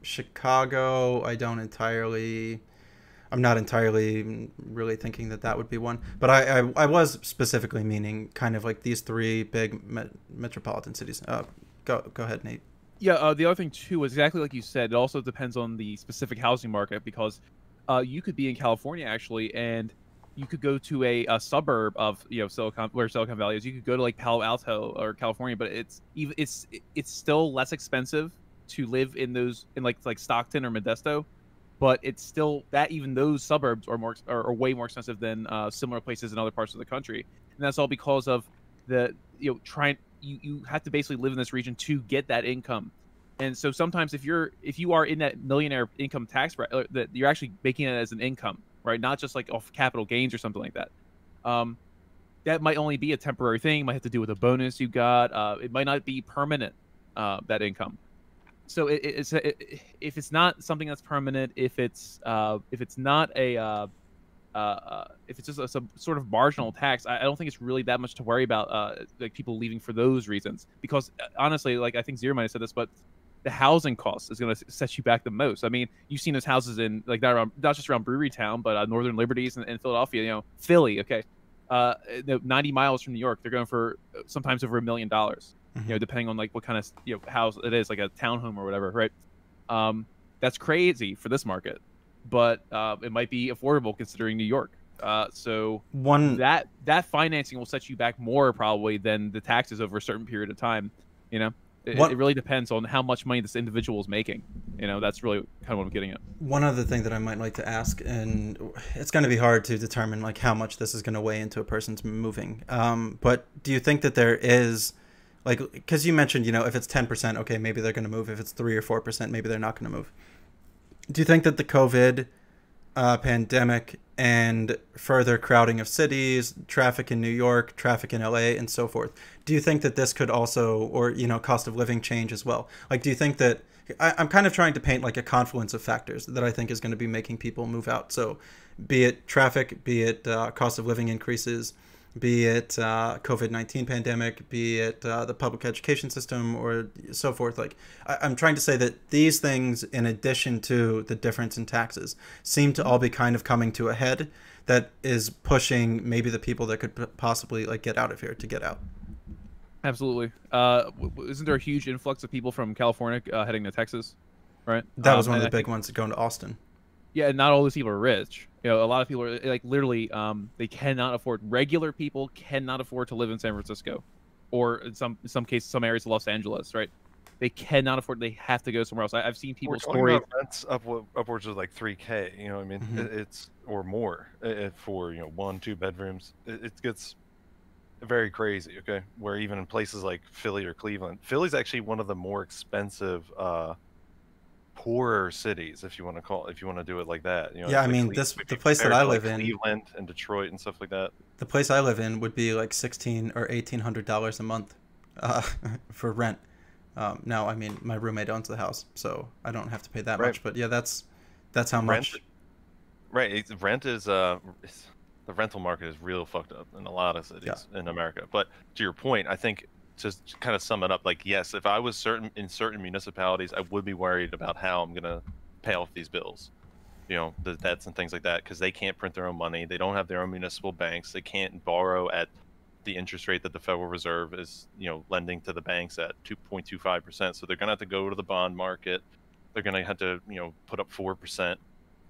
Chicago. I'm not entirely really thinking that would be one. But I was specifically meaning kind of like these three big metropolitan cities. Go ahead, Nate. Yeah. The other thing too is exactly like you said. It also depends on the specific housing market, because you could be in California actually, and you could go to a suburb of Silicon, where Silicon Valley is. You could go to like Palo Alto or California, but it's still less expensive to live in those, in like Stockton or Modesto, but it's still that even those suburbs are way more expensive than similar places in other parts of the country, and that's all because of the you have to basically live in this region to get that income. And so sometimes if you are in that millionaire income tax bracket, that you're actually making it as an income, right? Not just like off capital gains or something like that. That might only be a temporary thing. It might have to do with a bonus you got. It might not be permanent, that income. So if it's not something that's permanent, if it's not a if it's just some sort of marginal tax, I don't think it's really that much to worry about. Like people leaving for those reasons, because honestly, like I think Zero might have said this, but the housing cost is going to set you back the most. I mean, you've seen those houses in like not just around Brewery Town, but Northern Liberties and Philadelphia. Philly, okay, 90 miles from New York, they're going for sometimes over $1 million. Mm-hmm. Depending on like what kind of house it is, like a townhome or whatever, right? That's crazy for this market, but it might be affordable considering New York. So that financing will set you back more probably than the taxes over a certain period of time. It really depends on how much money this individual is making. That's really kind of what I'm getting at. One other thing that I might like to ask, and it's going to be hard to determine like how much this is going to weigh into a person's moving. But do you think that there is, like, because you mentioned, if it's 10%, okay, maybe they're going to move. If it's 3 or 4%, maybe they're not going to move. Do you think that the COVID pandemic and further crowding of cities, traffic in New York, traffic in LA, and so forth, do you think that this could also, or cost of living change as well? Like, do you think that I'm kind of trying to paint like a confluence of factors that I think is going to be making people move out? So, be it traffic, be it cost of living increases, be it COVID-19 pandemic, be it the public education system, or so forth. Like, I'm trying to say that these things, in addition to the difference in taxes, seem to all be kind of coming to a head that is pushing maybe the people that could possibly like get out of here to get out. Absolutely. Isn't there a huge influx of people from California heading to Texas, right? That was one of the big ones going to Austin. Yeah, and not all those people are rich. A lot of people are like literally, they cannot afford. Regular people cannot afford to live in San Francisco, or in some cases, some areas of Los Angeles. Right? They cannot afford. They have to go somewhere else. I've seen people stories. Rents upwards of like $3K. I mean, mm-hmm. It's or more for 1-2 bedrooms. It gets very crazy. Okay, where even in places like Philly or Cleveland, Philly's actually one of the more expensive. Poorer cities, if you want to do it like that. Yeah, I mean, the place that I live in, Cleveland and Detroit and stuff like that. The place I live in would be like $1,600 or $1,800 a month for rent. Now, I mean, my roommate owns the house, so I don't have to pay that much. But yeah, that's how much. Right, rent is the rental market is real fucked up in a lot of cities in America. But to your point, I think, to kind of sum it up, like, yes, if I was in certain municipalities, I would be worried about how I'm going to pay off these bills, the debts and things like that, because they can't print their own money. They don't have their own municipal banks. They can't borrow at the interest rate that the Federal Reserve is, lending to the banks at 2.25%. So they're going to have to go to the bond market. They're going to have to, put up 4%.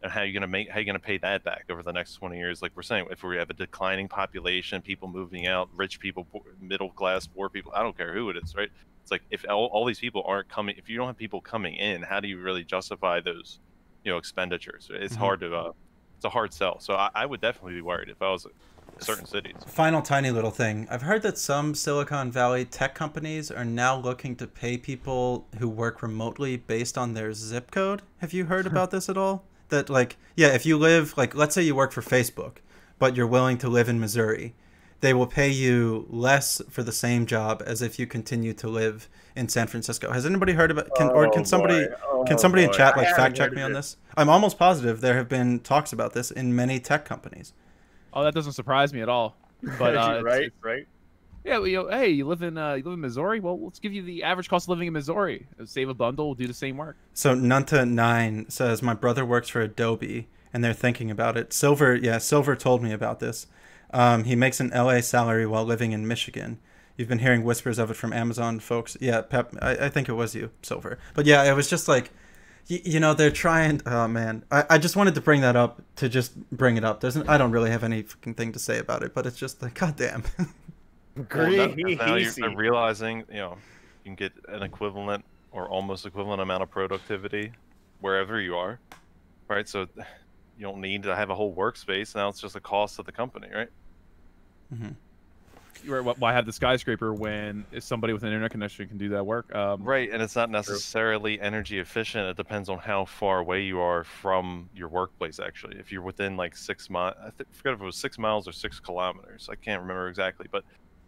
And how are you going to pay that back over the next 20 years? Like we're saying, if we have a declining population, people moving out, rich people, middle class, poor people, I don't care who it is, right? It's like, if all these people aren't coming, if you don't have people coming in, how do you really justify those, expenditures? It's mm-hmm. hard to, it's a hard sell. So I would definitely be worried if I was in certain cities. Final tiny little thing. I've heard that some Silicon Valley tech companies are now looking to pay people who work remotely based on their zip code. Have you heard about this at all? That, like, yeah, if you live, like, let's say you work for Facebook, but you're willing to live in Missouri, they will pay you less for the same job as if you continue to live in San Francisco. Has anybody heard about? Can somebody in chat like fact check me on this? I'm almost positive there have been talks about this in many tech companies. Oh, that doesn't surprise me at all. But right. Yeah, well, hey, you live in Missouri? Well, let's give you the average cost of living in Missouri. Save a bundle, do the same work. So Nunta9 says, my brother works for Adobe, and they're thinking about it. Silver told me about this. He makes an LA salary while living in Michigan. You've been hearing whispers of it from Amazon folks. Yeah, Pep, I think it was you, Silver. But yeah, it was just like, You know, they're trying. Oh man, I just wanted to bring that up to just bring it up. I don't really have any fucking thing to say about it, but it's just like, goddamn. Well, now you're Greasy. realizing, you can get an equivalent or almost equivalent amount of productivity wherever you are, right? So you don't need to have a whole workspace. Now it's just a cost of the company, right? Mm-hmm. Why have the skyscraper when somebody with an internet connection can do that work? Right, and it's not necessarily energy efficient. It depends on how far away you are from your workplace, actually. If you're within like 6 miles, I forget if it was 6 miles or 6 kilometers. I can't remember exactly, but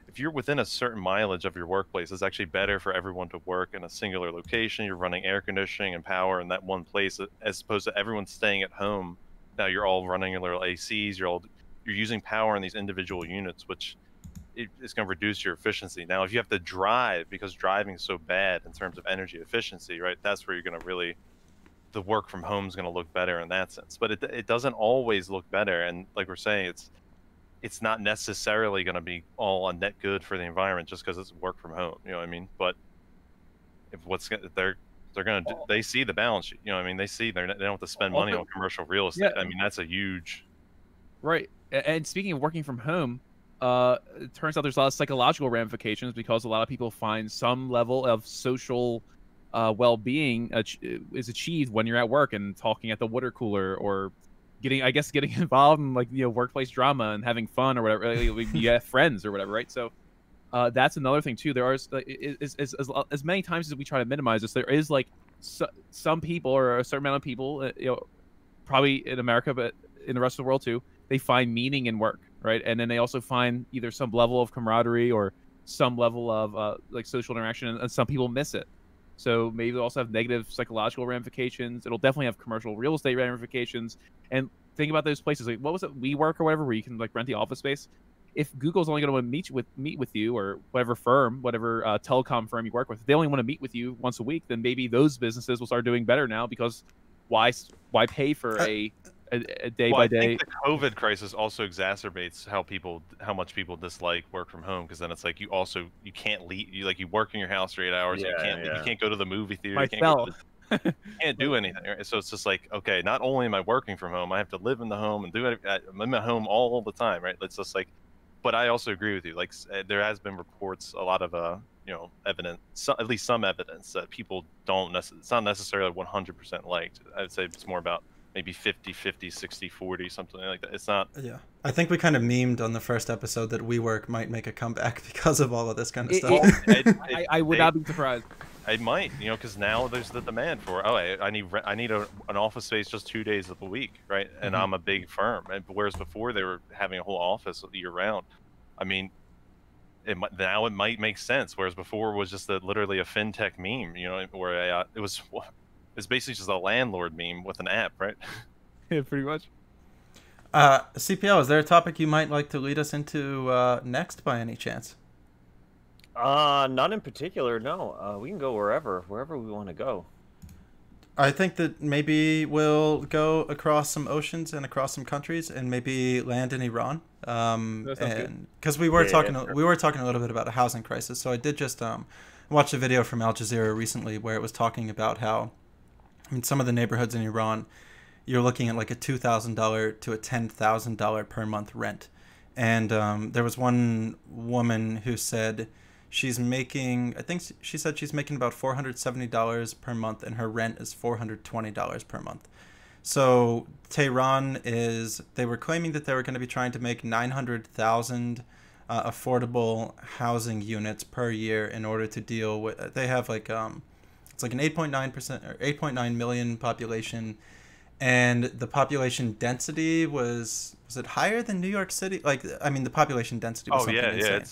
if you're within a certain mileage of your workplace, it's actually better for everyone to work in a singular location. You're running air conditioning and power in that one place, as opposed to everyone staying at home. Now you're all running your little ACs. You're using power in these individual units, which it's going to reduce your efficiency. Now, if you have to drive, because driving is so bad in terms of energy efficiency, right? That's where you're going to really, the work from home is going to look better in that sense. But it doesn't always look better. And like we're saying, it's not necessarily going to be all a net good for the environment just because it's work from home. You know what I mean? But if they're going to they see the balance sheet. You know what I mean? They see they don't have to spend money on commercial real estate. Yeah. I mean, that's a huge. Right. And speaking of working from home, it turns out there's a lot of psychological ramifications because a lot of people find some level of social well-being is achieved when you're at work and talking at the water cooler or getting involved in like workplace drama and having fun or whatever. You have friends or whatever, right? So that's another thing too. There are as many times as we try to minimize this, there is like some people or a certain amount of people, probably in America, but in the rest of the world too, they find meaning in work, right? And then they also find either some level of camaraderie or some level of like social interaction, and some people miss it. So maybe they'll also have negative psychological ramifications. It'll definitely have commercial real estate ramifications. And think about those places, like what was it, WeWork or whatever, where you can like rent the office space. If Google's only going to want to meet with you, or whatever firm, whatever telecom firm you work with, if they only want to meet with you once a week, then maybe those businesses will start doing better now, because why pay for a day by day? I think the COVID crisis also exacerbates how much people dislike work from home, because then it's like you can't leave. You work in your house for 8 hours. Yeah, you can't go to the movie theater. I You can't do anything. Right? So it's just like, okay, not only am I working from home, I have to live in the home and do it. I'm in my home all the time, right? It's just like, but I also agree with you. Like there has been reports, a lot of evidence, at least some evidence that people don't it's not necessarily 100% liked. I would say it's more about maybe 50-50, 60-40, something like that. It's not. Yeah. I think we kind of memed on the first episode that WeWork might make a comeback because of all of this kind of stuff. I would not be surprised. It might, because now there's the demand for, I need an office space just 2 days of the week, right? And I'm a big firm, whereas before they were having a whole office year round. I mean, now it might make sense, whereas before it was just literally a fintech meme, where it's basically just a landlord meme with an app, right? Yeah, pretty much. CPL, is there a topic you might like to lead us into next by any chance? Not in particular, no. We can go wherever we want to go. I think that maybe we'll go across some oceans and across some countries and maybe land in Iran. And because we were talking a little bit about a housing crisis. So I did just watch a video from Al Jazeera recently where it was talking about how, some of the neighborhoods in Iran, you're looking at like a $2,000 to a $10,000 per month rent. And there was one woman who said she's making about $470 per month, and her rent is $420 per month. So Tehran they were claiming that they were going to be trying to make 900,000 affordable housing units per year in order to deal with, they have like, it's like an 8.9% or 8.9 million population. And the population density was it higher than New York City? The population density was something insane.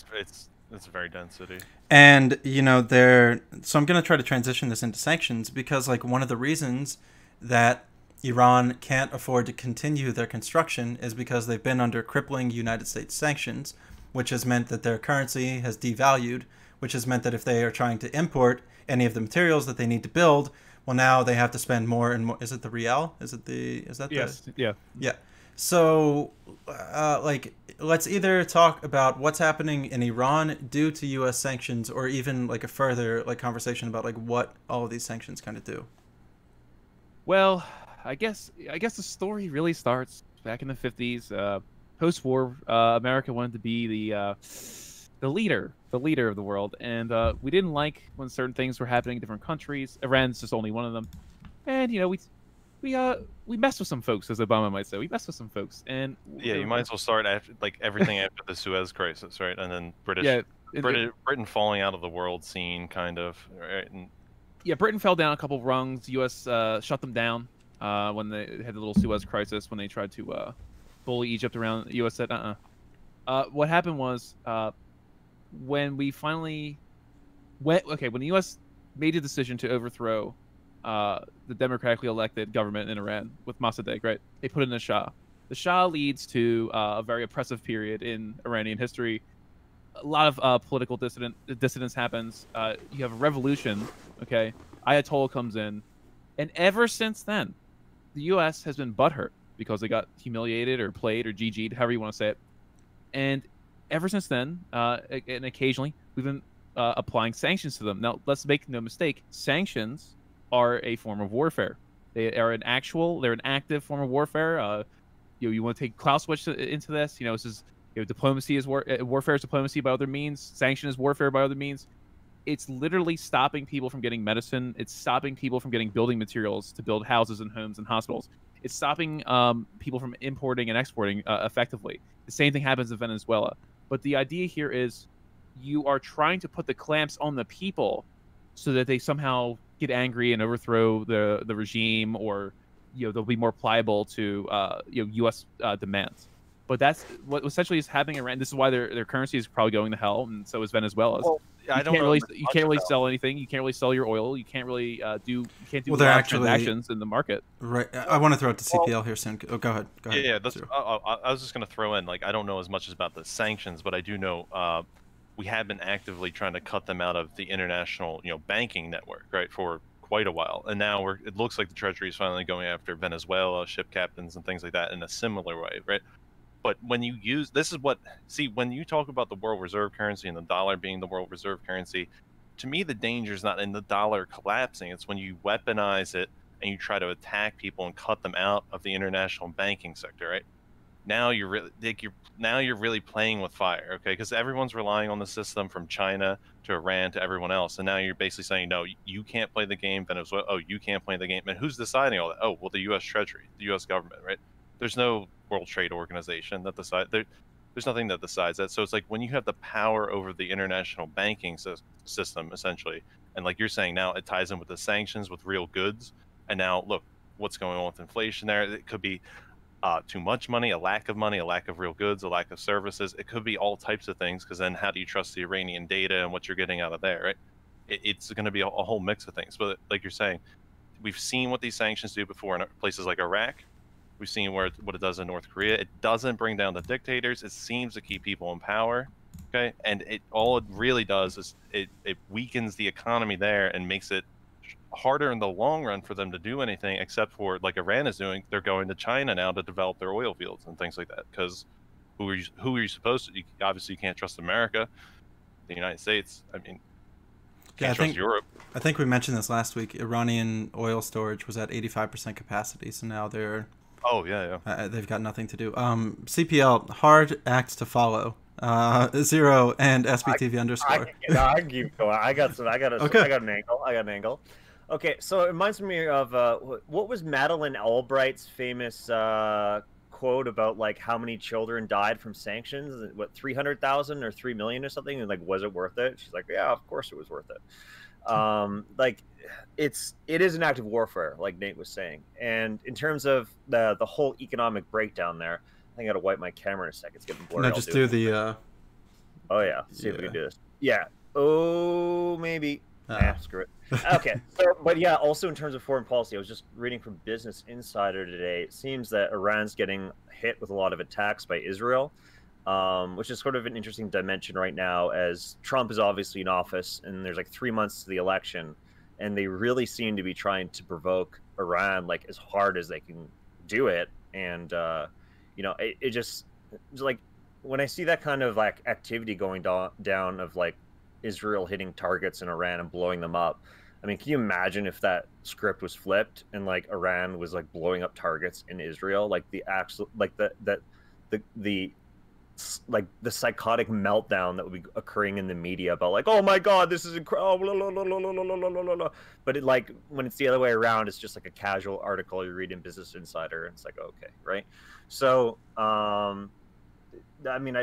It's a very dense city. And, so I'm going to try to transition this into sanctions, because one of the reasons that Iran can't afford to continue their construction is because they've been under crippling United States sanctions, which has meant that their currency has devalued, which has meant that if they are trying to import any of the materials that they need to build, well, now they have to spend more and more. Is it the Riyal? Yes. Yeah. Yeah. So, let's either talk about what's happening in Iran due to U.S. sanctions, or even a further conversation about what all of these sanctions kind of do. Well, I guess the story really starts back in the 50s. Post-war, America wanted to be the leader of the world, and we didn't like when certain things were happening in different countries. Iran's just only one of them, and we messed with some folks, as Obama might say. We messed with some folks, and Yeah, you might as well start after like everything after the Suez Crisis, right? And then yeah, Britain falling out of the world scene, kind of, right? And yeah, Britain fell down a couple rungs. The U.S. Shut them down when they had the little Suez Crisis when they tried to bully Egypt around. The U.S. said, what happened was when we finally when the U.S. made a decision to overthrow the democratically elected government in Iran with Mossadegh, right? They put in a Shah. The Shah leads to a very oppressive period in Iranian history. A lot of political dissidence happens. You have a revolution, okay? Ayatollah comes in, and ever since then, the U.S. has been butthurt because they got humiliated or played or GG'd, however you want to say it. And ever since then, and occasionally, we've been applying sanctions to them. Now, let's make no mistake, sanctions are a form of warfare. They're an active form of warfare. You want to take Clausewitz into this? This is diplomacy is warfare is diplomacy by other means. Sanction is warfare by other means. It's literally stopping people from getting medicine. It's stopping people from getting building materials to build houses and homes and hospitals. It's stopping people from importing and exporting effectively. The same thing happens in Venezuela. But the idea here is you are trying to put the clamps on the people so that they somehow get angry and overthrow the regime, or they'll be more pliable to U.S. demands. But that's what essentially is happening in Iran. This is why their currency is probably going to hell, and so is Venezuela's. Well, you can't really sell anything. You can't really sell your oil. You can't really do transactions in the market. Right. I want to throw it to CPL here soon. Oh, go ahead. Yeah. I was just going to throw in, like, I don't know as much about the sanctions, but I do know we have been actively trying to cut them out of the international banking network, right, for quite a while. And now it looks like the Treasury is finally going after Venezuela ship captains and things like that in a similar way, right? But when you when you talk about the world reserve currency and the dollar being the world reserve currency, to me, the danger is not in the dollar collapsing. It's when you weaponize it and you try to attack people and cut them out of the international banking sector, right? Now you're really playing with fire, okay? Because everyone's relying on the system, from China to Iran to everyone else, and now you're basically saying, no, you can't play the game, Venezuela. Oh, you can't play the game. And who's deciding all that? Oh, well, the U.S. Treasury, the U.S. government, right? There's no World Trade Organization that decides. There's nothing that decides that. So it's like when you have the power over the international banking system, essentially, and like you're saying, now it ties in with the sanctions, with real goods, and now look what's going on with inflation there. It could be too much money, a lack of real goods, a lack of services. It could be all types of things, because then how do you trust the Iranian data and what you're getting out of there, right? It's going to be a whole mix of things. But like you're saying, we've seen what these sanctions do before in places like Iraq. We've seen what it does in North Korea. It doesn't bring down the dictators. It seems to keep people in power, okay? And all it really does is it weakens the economy there and makes it harder in the long run for them to do anything, except for, like Iran is doing. They're going to China now to develop their oil fields and things like that, because who are you supposed to? Obviously, you can't trust America, the United States. I mean, can't trust Europe. I think we mentioned this last week. Iranian oil storage was at 85% capacity, so now they're... Oh, yeah. They've got nothing to do. CPL, hard acts to follow. Zero and SBTV underscore. I can keep going. I got an angle. Okay, so it reminds me of what was Madeleine Albright's famous quote about, like, how many children died from sanctions? What, 300,000 or 3 million or something? And, like, was it worth it? She's like, yeah, of course it was worth it. Like, it is an act of warfare, like Nate was saying. And in terms of the whole economic breakdown there, I think I gotta wipe my camera in a second. It's getting blurry. No, just do the oh yeah, see if we can do this. Yeah. Oh, maybe. Screw it. Okay. But yeah, also in terms of foreign policy, I was just reading from Business Insider today. It seems that Iran's getting hit with a lot of attacks by Israel, which is sort of an interesting dimension right now, as Trump is obviously in office and there's like 3 months to the election, and they really seem to be trying to provoke Iran, like, as hard as they can do it. And it just like, when I see that kind of like activity going down of like Israel hitting targets in Iran and blowing them up, I mean, can you imagine if that script was flipped and like Iran was like blowing up targets in Israel, like the actual, like the like the psychotic meltdown that would be occurring in the media about like, oh my god, this is incredible, but it, like when it's the other way around, it's just like a casual article you read in Business Insider and it's like, okay, right? So I mean,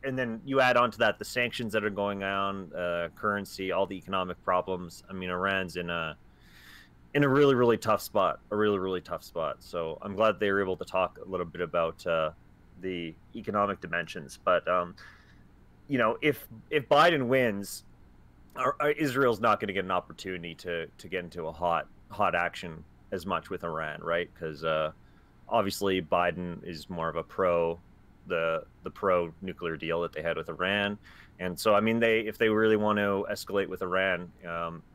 and then you add on to that the sanctions that are going on, currency, all the economic problems. I mean, Iran's in a really, really tough spot, a really, really tough spot. So I'm glad they were able to talk a little bit about the economic dimensions. But you know, if Biden wins, Israel's not going to get an opportunity to get into a hot action as much with Iran, right? Because obviously Biden is more of a pro the pro nuclear deal that they had with Iran. And so, I mean, if they really want to escalate with Iran,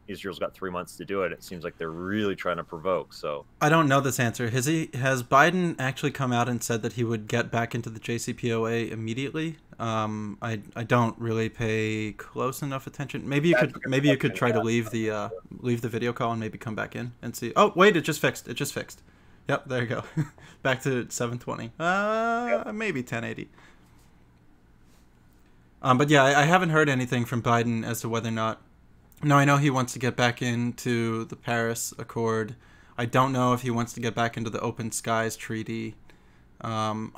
Israel's got 3 months to do it. It seems like they're really trying to provoke. So I don't know this answer. Has Biden actually come out and said that he would get back into the JCPOA immediately? I don't really pay close enough attention. Maybe you could try to leave the video call and maybe come back in and see. Oh wait, it just fixed. Yep, there you go. Back to 720. Maybe 1080. But yeah, I haven't heard anything from Biden as to whether or not. No, I know he wants to get back into the Paris Accord. I don't know if he wants to get back into the Open Skies Treaty. I've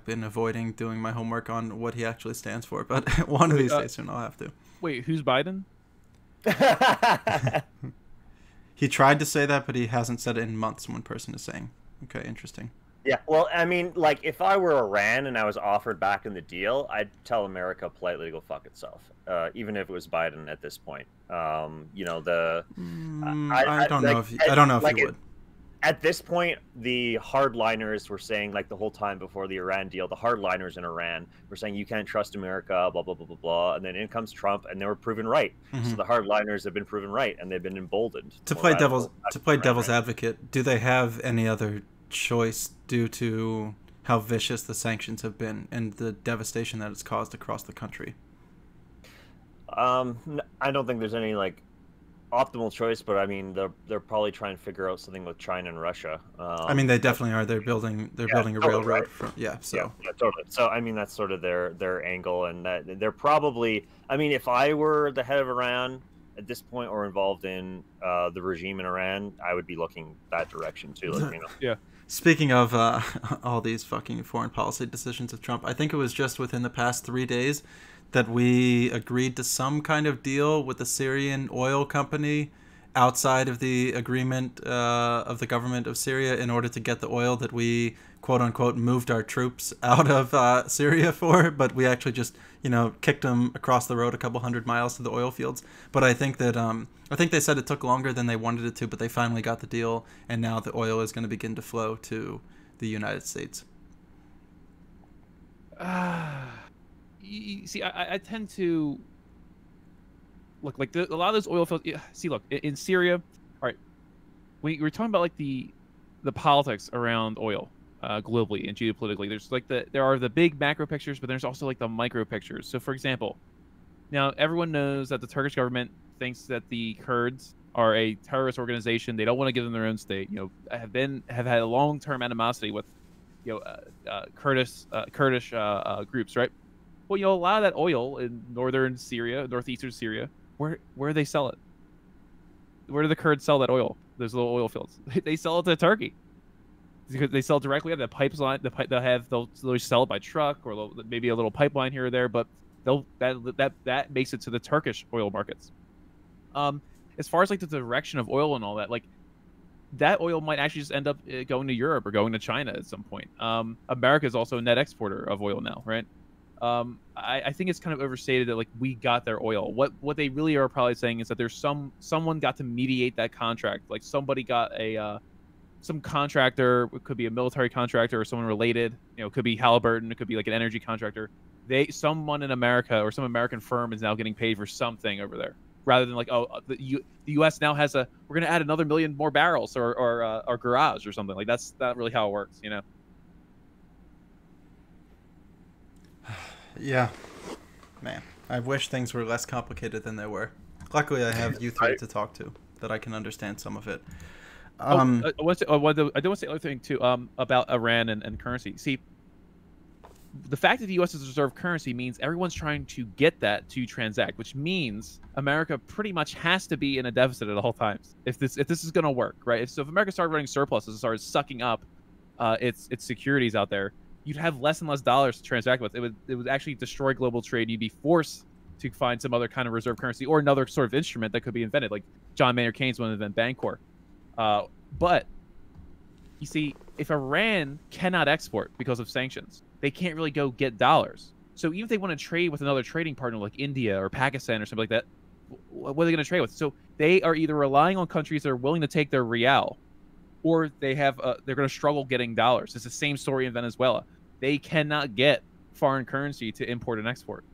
been avoiding doing my homework on what he actually stands for, but one of these days soon I'll have to. Wait, who's Biden? He tried to say that, but he hasn't said it in months. One person is saying. Okay, interesting. Yeah, well, I mean, like, if I were Iran and I was offered back in the deal, I'd tell America politely to go fuck itself, even if it was Biden at this point. You know, I don't know if he would. At this point, the hardliners were saying, like, the whole time before the Iran deal, the hardliners in Iran were saying, you can't trust America, blah, blah, blah, blah, blah. And then in comes Trump, and they were proven right. Mm-hmm. So the hardliners have been proven right, and they've been emboldened. To play devil's advocate, do they have any other choice due to how vicious the sanctions have been and the devastation that it's caused across the country? I don't think there's any, like, optimal choice, but I mean they're probably trying to figure out something with China and Russia. I mean, they definitely are. They're building a railroad. Right? Totally. So I mean, that's sort of their angle, and that they're probably. I mean, if I were the head of Iran at this point or involved in the regime in Iran, I would be looking that direction too. Like, you know. Yeah. Speaking of all these fucking foreign policy decisions of Trump, I think it was just within the past 3 days that we agreed to some kind of deal with the Syrian oil company outside of the agreement of the government of Syria in order to get the oil that we, quote unquote, moved our troops out of Syria for, but we actually just, kicked them across the road a couple 100 miles to the oil fields. But I think that, I think they said it took longer than they wanted it to, but they finally got the deal, and now the oil is going to begin to flow to the United States. You see, I tend to look like a lot of those oil fields. See, look in Syria. All right, we're talking about like the politics around oil globally and geopolitically. There's like there are the big macro pictures, but there's also like the micro pictures. So, for example, now everyone knows that the Turkish government thinks that the Kurds are a terrorist organization. They don't want to give them their own state. Have had a long-term animosity with Kurdish groups, right? Well, a lot of that oil in northern Syria, northeastern Syria, where do they sell it? Where do the Kurds sell that oil? Those little oil fields. They sell it to Turkey. Because they sell directly at the pipeline. They'll sell it by truck or maybe a little pipeline here or there, but that makes it to the Turkish oil markets. As far as like the direction of oil and all that, like that oil might actually just end up going to Europe or going to China at some point. America is also a net exporter of oil now, right? I think it's kind of overstated that like we got their oil. What they really are probably saying is that there's someone got to mediate that contract. Like somebody got some contractor. It could be a military contractor or someone related. It could be Halliburton. It could be like an energy contractor. Someone in America or some American firm is now getting paid for something over there, rather than like the U.S. now has we're gonna add another 1 million more barrels or garage or something. Like that's not really how it works, Yeah, man, I wish things were less complicated than they were. Luckily, I have you three to talk to that I can understand some of it. I do want to say another thing too about Iran and currency. See, the fact that the U.S. is a reserve currency means everyone's trying to get that to transact, which means America pretty much has to be in a deficit at all times if this is going to work, right? If America started running surpluses and started sucking up its securities out there, you'd have less and less dollars to transact with. It would actually destroy global trade. You'd be forced to find some other kind of reserve currency or another sort of instrument that could be invented, like John Maynard Keynes wanted to invent Bancor. But you see, if Iran cannot export because of sanctions, they can't really go get dollars. So even if they want to trade with another trading partner like India or Pakistan or something like that, what are they going to trade with? So they are either relying on countries that are willing to take their Riyal, or they're going to struggle getting dollars. It's the same story in Venezuela. They cannot get foreign currency to import and export.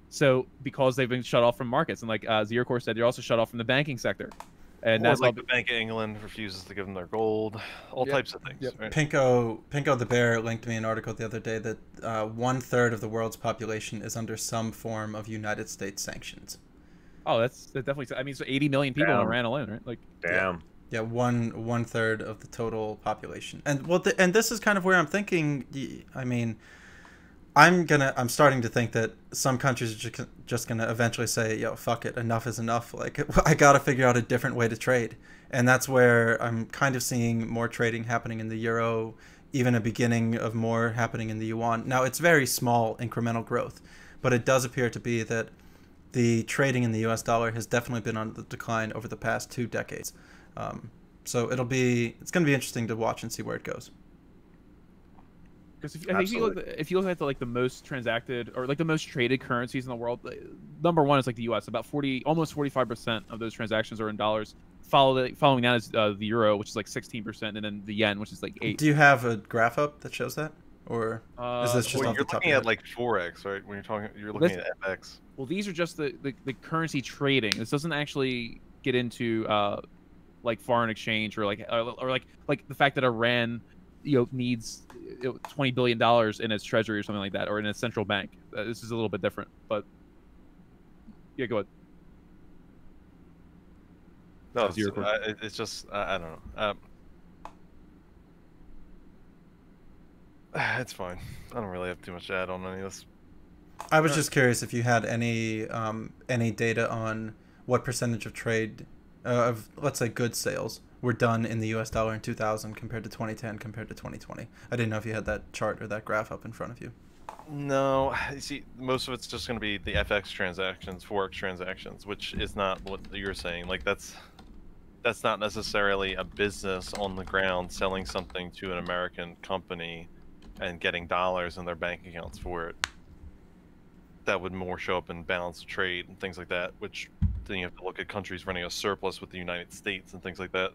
So because they've been shut off from markets, and like Zierkor said, they're also shut off from the banking sector. And that's like the Bank of England refuses to give them their gold, all types of things. Yep. Right? Pinko the Bear linked me an article the other day that 1/3 of the world's population is under some form of United States sanctions. Oh, that's definitely. I mean, so 80 million people in Iran alone, right? Like, damn. Yeah, 1/3 of the total population, and and this is kind of where I'm thinking. I mean, I'm starting to think that some countries are just gonna eventually say, yo, fuck it, enough is enough. Like, I gotta figure out a different way to trade, and that's where I'm kind of seeing more trading happening in the euro, even a beginning of more happening in the yuan. Now, it's very small incremental growth, but it does appear to be that the trading in the US dollar has definitely been on the decline over the past 2 decades. So it's going to be interesting to watch and see where it goes. Because if you look at the most transacted or like the most traded currencies in the world, number one is like the U.S. About almost 45% of those transactions are in dollars. Following that is the euro, which is like 16%, and then the yen, which is like 8%. Do you have a graph up that shows that, or is this just off the top of your head? You're looking at like Forex, right? When you're looking at FX. Well, these are just the currency trading. This doesn't actually get into like foreign exchange or like the fact that Iran needs $20 billion in its treasury or something like that, or in its central bank. This is a little bit different, but yeah, go ahead. No, it's just I don't know. It's fine. I don't really have too much to add on any of this. I was just curious if you had any data on what percentage of trade of, let's say, goods sales were done in the US dollar in 2000 compared to 2010 compared to 2020. I didn't know if you had that chart or that graph up in front of you. No, you see, most of it's just going to be the FX transactions, Forex transactions, which is not what you're saying. Like that's not necessarily a business on the ground selling something to an American company and getting dollars in their bank accounts for it. That would more show up in balance of trade and things like that, which then you have to look at countries running a surplus with the United States and things like that.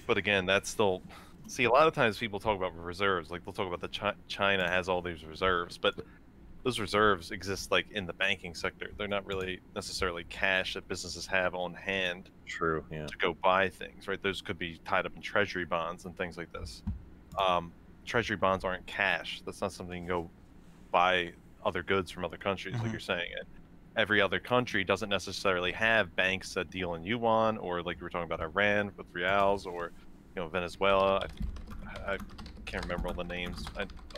But again, that's still... See, a lot of times people talk about reserves, like they'll talk about China has all these reserves, but those reserves exist like in the banking sector. They're not really necessarily cash that businesses have on hand. True, yeah. To go buy things, right? Those could be tied up in treasury bonds and things like this. Treasury bonds aren't cash. That's not something you can go buy other goods from other countries, like you're saying. And every other country doesn't necessarily have banks that deal in yuan, or like you were talking about Iran with reals, or Venezuela. I can't remember all the names.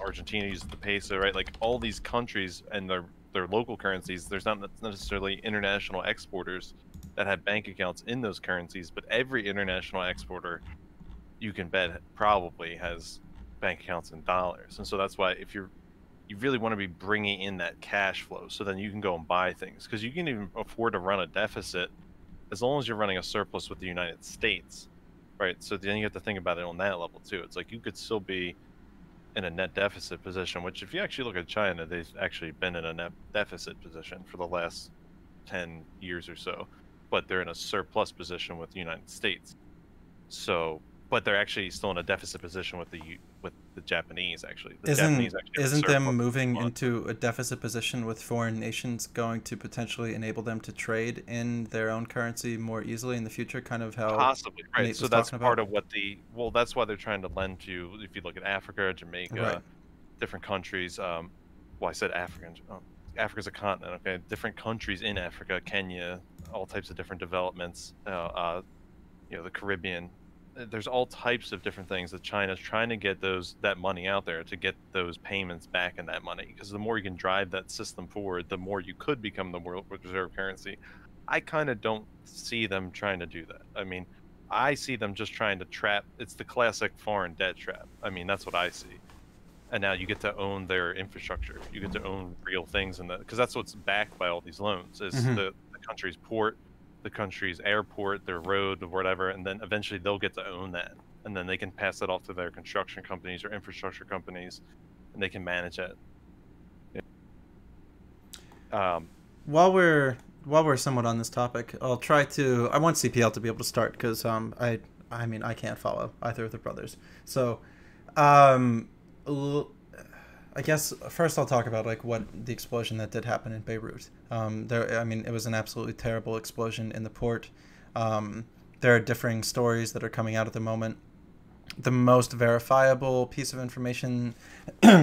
Argentina uses the peso, right? Like all these countries and their local currencies, there's not necessarily international exporters that have bank accounts in those currencies, but every international exporter, you can bet, probably has bank accounts in dollars. And so that's why if you really want to be bringing in that cash flow, so then you can go and buy things, because you can even afford to run a deficit as long as you're running a surplus with the United States. Right, so then you have to think about it on that level too. It's like you could still be in a net deficit position, which if you actually look at China, they've actually been in a net deficit position for the last 10 years or so, but they're in a surplus position with the United States. So, but they're actually still in a deficit position with the Japanese, actually. Isn't them moving into a deficit position with foreign nations going to potentially enable them to trade in their own currency more easily in the future? Kind of how possibly, right? Nate So was that's talking part about? of what that's why they're trying to lend to. If you look at Africa, Jamaica, Right. different countries. Well, I said African. Africa's a continent. Okay, different countries in Africa, Kenya, all types of different developments. You know, the Caribbean. There's all types of different things that China's trying to get that money out there to get those payments back in that money. Because the more you can drive that system forward, the more you could become the world reserve currency. I kind of don't see them trying to do that. I mean, I see them just trying to trap. It's the classic foreign debt trap. I mean, that's what I see. And now you get to own their infrastructure. You get to own real things in that, because that's what's backed by all these loans is the country's port, the country's airport, their road, or whatever, and then eventually they'll get to own that, and then they can pass it off to their construction companies or infrastructure companies, and they can manage it. While we're somewhat on this topic, I'll try to. I want CPL to be able to start because I mean I can't follow either of the brothers. So, I guess first I'll talk about like what the explosion that did happen in Beirut. I mean, it was an absolutely terrible explosion in the port. There are differing stories that are coming out at the moment. The most verifiable piece of information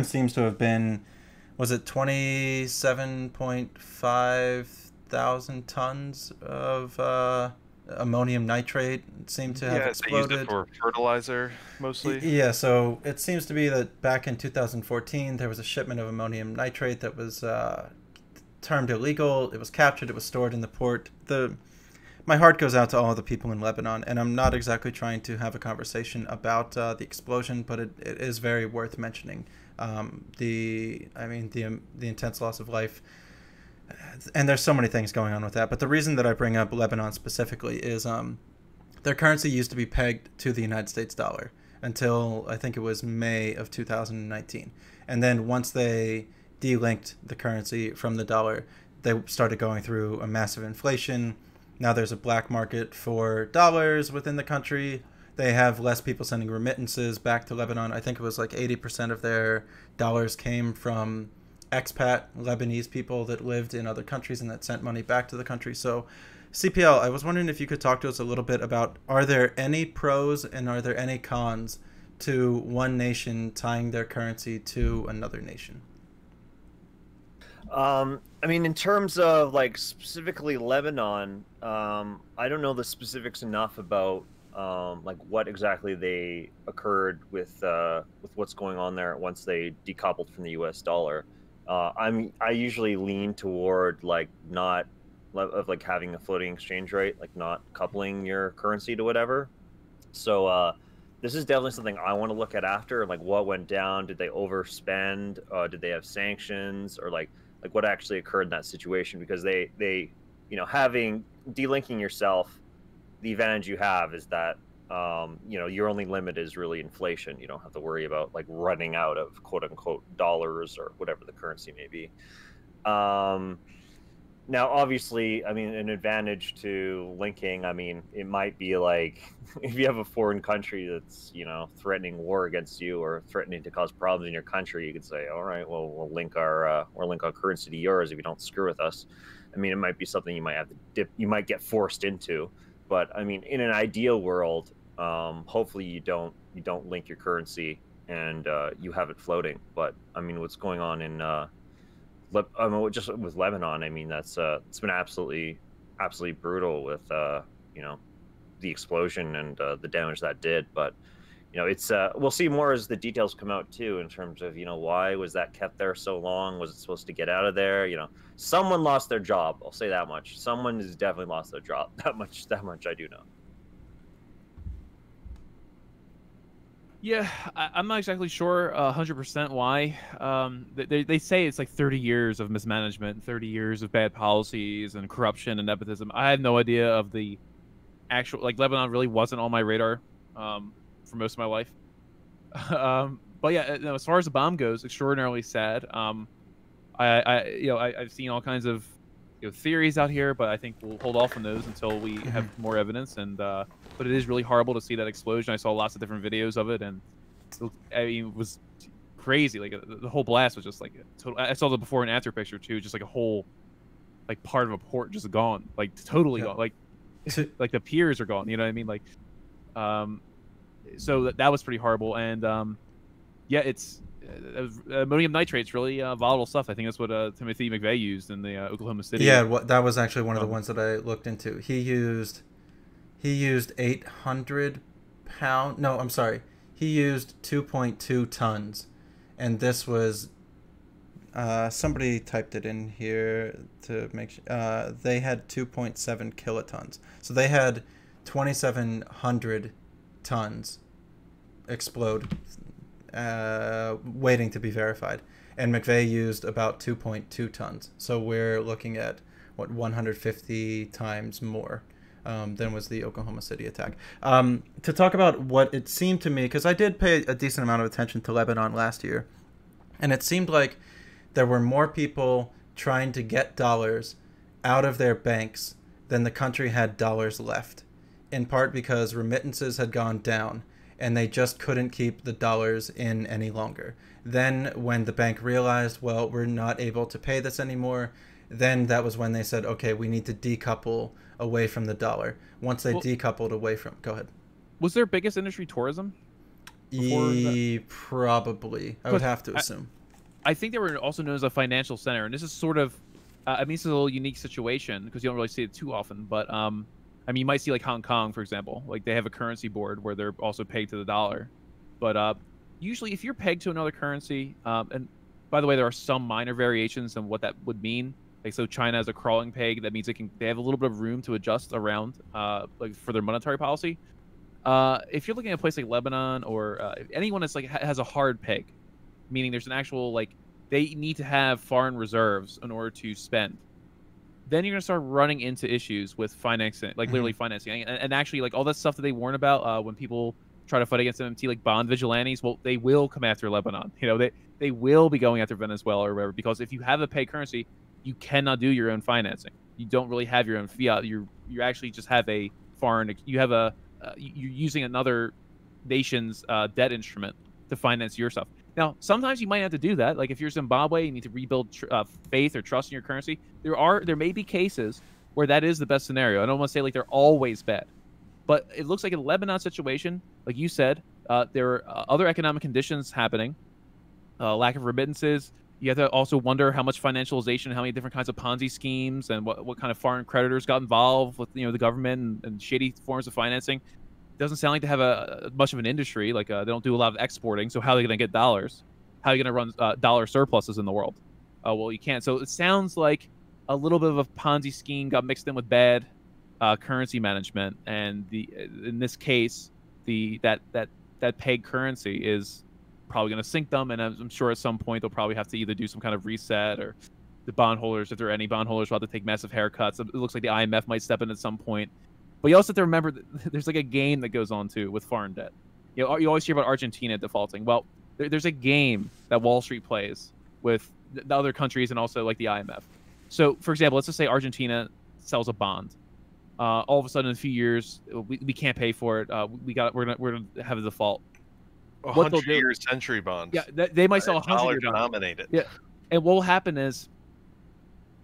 seems to have been, was it 27.5 thousand tons of ammonium nitrate seemed to have exploded. They used it for fertilizer mostly. Yeah, so it seems to be that back in 2014 there was a shipment of ammonium nitrate that was termed illegal. It was captured. It was stored in the port. My heart goes out to all the people in Lebanon, and I'm not exactly trying to have a conversation about the explosion, but it is very worth mentioning. The intense loss of life. And there's so many things going on with that. But the reason that I bring up Lebanon specifically is their currency used to be pegged to the United States dollar until I think it was May of 2019. And then once they delinked the currency from the dollar, they started going through a massive inflation. Now there's a black market for dollars within the country. They have less people sending remittances back to Lebanon. I think it was like 80% of their dollars came from expat Lebanese people that lived in other countries and that sent money back to the country. So CPL, I was wondering if you could talk to us a little bit about, are there any pros and are there any cons to one nation tying their currency to another nation? I mean, in terms of like specifically Lebanon, I don't know the specifics enough about like what exactly they occurred with what's going on there once they decoupled from the U.S. dollar. I usually lean toward like not of like having a floating exchange rate, like not coupling your currency to whatever. So this is definitely something I want to look at after, like what went down. Did they overspend? Did they have sanctions, or like what actually occurred in that situation? Because they having delinking yourself, the advantage you have is that your only limit is really inflation. You don't have to worry about like running out of quote unquote dollars or whatever the currency may be. Now, obviously, I mean, an advantage to linking, I mean, it might be like if you have a foreign country that's, threatening war against you or threatening to cause problems in your country, you could say, all right, well, we'll link our currency to yours if you don't screw with us. I mean, it might be something you might have to you might get forced into. But I mean, in an ideal world, hopefully you don't link your currency and you have it floating. But I mean, what's going on in just with Lebanon? I mean, that's it's been absolutely brutal with the explosion and the damage that did. But it's we'll see more as the details come out too, in terms of why was that kept there so long? Was it supposed to get out of there? Someone lost their job. I'll say that much. Someone has definitely lost their job. That much I do know. Yeah, I'm not exactly sure 100% why. They say it's like 30 years of mismanagement, 30 years of bad policies and corruption and nepotism. I had no idea of the actual, like, Lebanon really wasn't on my radar for most of my life. But yeah, as far as the bomb goes, extraordinarily sad. I've seen all kinds of theories out here, but I think we'll hold off on those until we have more evidence. And but it is really horrible to see that explosion. I saw lots of different videos of it, and it was crazy. Like the whole blast was just like total. I saw the before and after picture too, just like a whole like part of a port just gone, like totally gone. Like like the piers are gone. You know what I mean? Like so that was pretty horrible. And yeah, it's ammonium nitrate's really volatile stuff. I think that's what Timothy McVeigh used in the Oklahoma City. Yeah, that was actually one of the ones that I looked into. He used 800 pound. No, I'm sorry. He used 2.2 tons, and this was. Somebody typed it in here to make sure. They had 2.7 kilotons, so they had 2,700 tons explode, waiting to be verified. And McVeigh used about 2.2 tons. So we're looking at, 150 times more than was the Oklahoma City attack. To talk about what it seemed to me, because I did pay a decent amount of attention to Lebanon last year, and it seemed like there were more people trying to get dollars out of their banks than the country had dollars left, in part because remittances had gone down and they just couldn't keep the dollars in any longer. Then when the bank realized, well, we're not able to pay this anymore, then that was when they said, okay, we need to decouple away from the dollar. Once they decoupled away from... Go ahead. Was their biggest industry tourism? Probably. I would have to assume. I think they were also known as a financial center, and this is sort of, I mean, this is a little unique situation because you don't really see it too often. But I mean, you might see like Hong Kong, for example, like they have a currency board where they're also pegged to the dollar. But usually, if you're pegged to another currency, and by the way, there are some minor variations on what that would mean. Like, so China has a crawling peg. That means they have a little bit of room to adjust around, like for their monetary policy. If you're looking at a place like Lebanon or anyone that's like has a hard peg, meaning there's an actual, like, they need to have foreign reserves in order to spend, then you're going to start running into issues with financing, like literally financing. And actually, like, all that stuff that they warn about when people try to fight against MMT, like bond vigilantes, well, they will come after Lebanon. You know, they will be going after Venezuela or wherever, because if you have a pay currency, you cannot do your own financing. You don't really have your own fiat. You actually just have a foreign, you have you're using another nation's debt instrument to finance your stuff. Now, sometimes you might have to do that. Like if you're Zimbabwe, you need to rebuild faith or trust in your currency. There may be cases where that is the best scenario. I don't want to say like they're always bad, but it looks like in the Lebanon situation, like you said, there are other economic conditions happening, lack of remittances. You have to also wonder how much financialization, how many different kinds of Ponzi schemes, and what kind of foreign creditors got involved with the government and shady forms of financing. Doesn't sound like they have much of an industry. Like they don't do a lot of exporting. So how are they going to get dollars? How are you going to run dollar surpluses in the world? Well, you can't. So it sounds like a little bit of a Ponzi scheme got mixed in with bad currency management, and in this case, that peg currency is probably going to sink them. And I'm sure at some point they'll probably have to either do some kind of reset, or the bondholders, if there are any bondholders, will have to take massive haircuts. It looks like the IMF might step in at some point. But you also have to remember that there's like a game that goes on too with foreign debt. You always hear about Argentina defaulting. Well, there's a game that Wall Street plays with the other countries and also like the IMF. So, for example, let's just say Argentina sells a bond. All of a sudden, in a few years, we can't pay for it. We're gonna have a default. 100-year century bonds. Yeah, they might sell 100-year bonds. Denominated. Yeah, and what will happen is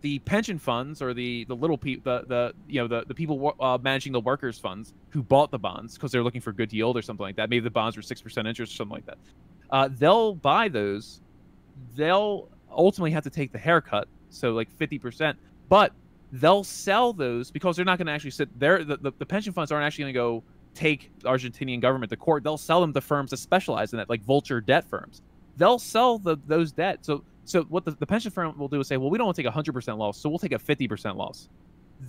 the pension funds, or the little people, the people managing the workers' funds who bought the bonds because they're looking for good yield or something like that. Maybe the bonds were 6% interest or something like that. They'll buy those. They'll ultimately have to take the haircut, so like 50%. But they'll sell those because they're not going to actually sit there. The pension funds aren't actually going to go take the Argentinian government to court. They'll sell them to firms that specialize in that, like vulture debt firms. They'll sell those debt. So what the pension firm will do is say, well, we don't want to take 100% loss, so we'll take a 50% loss.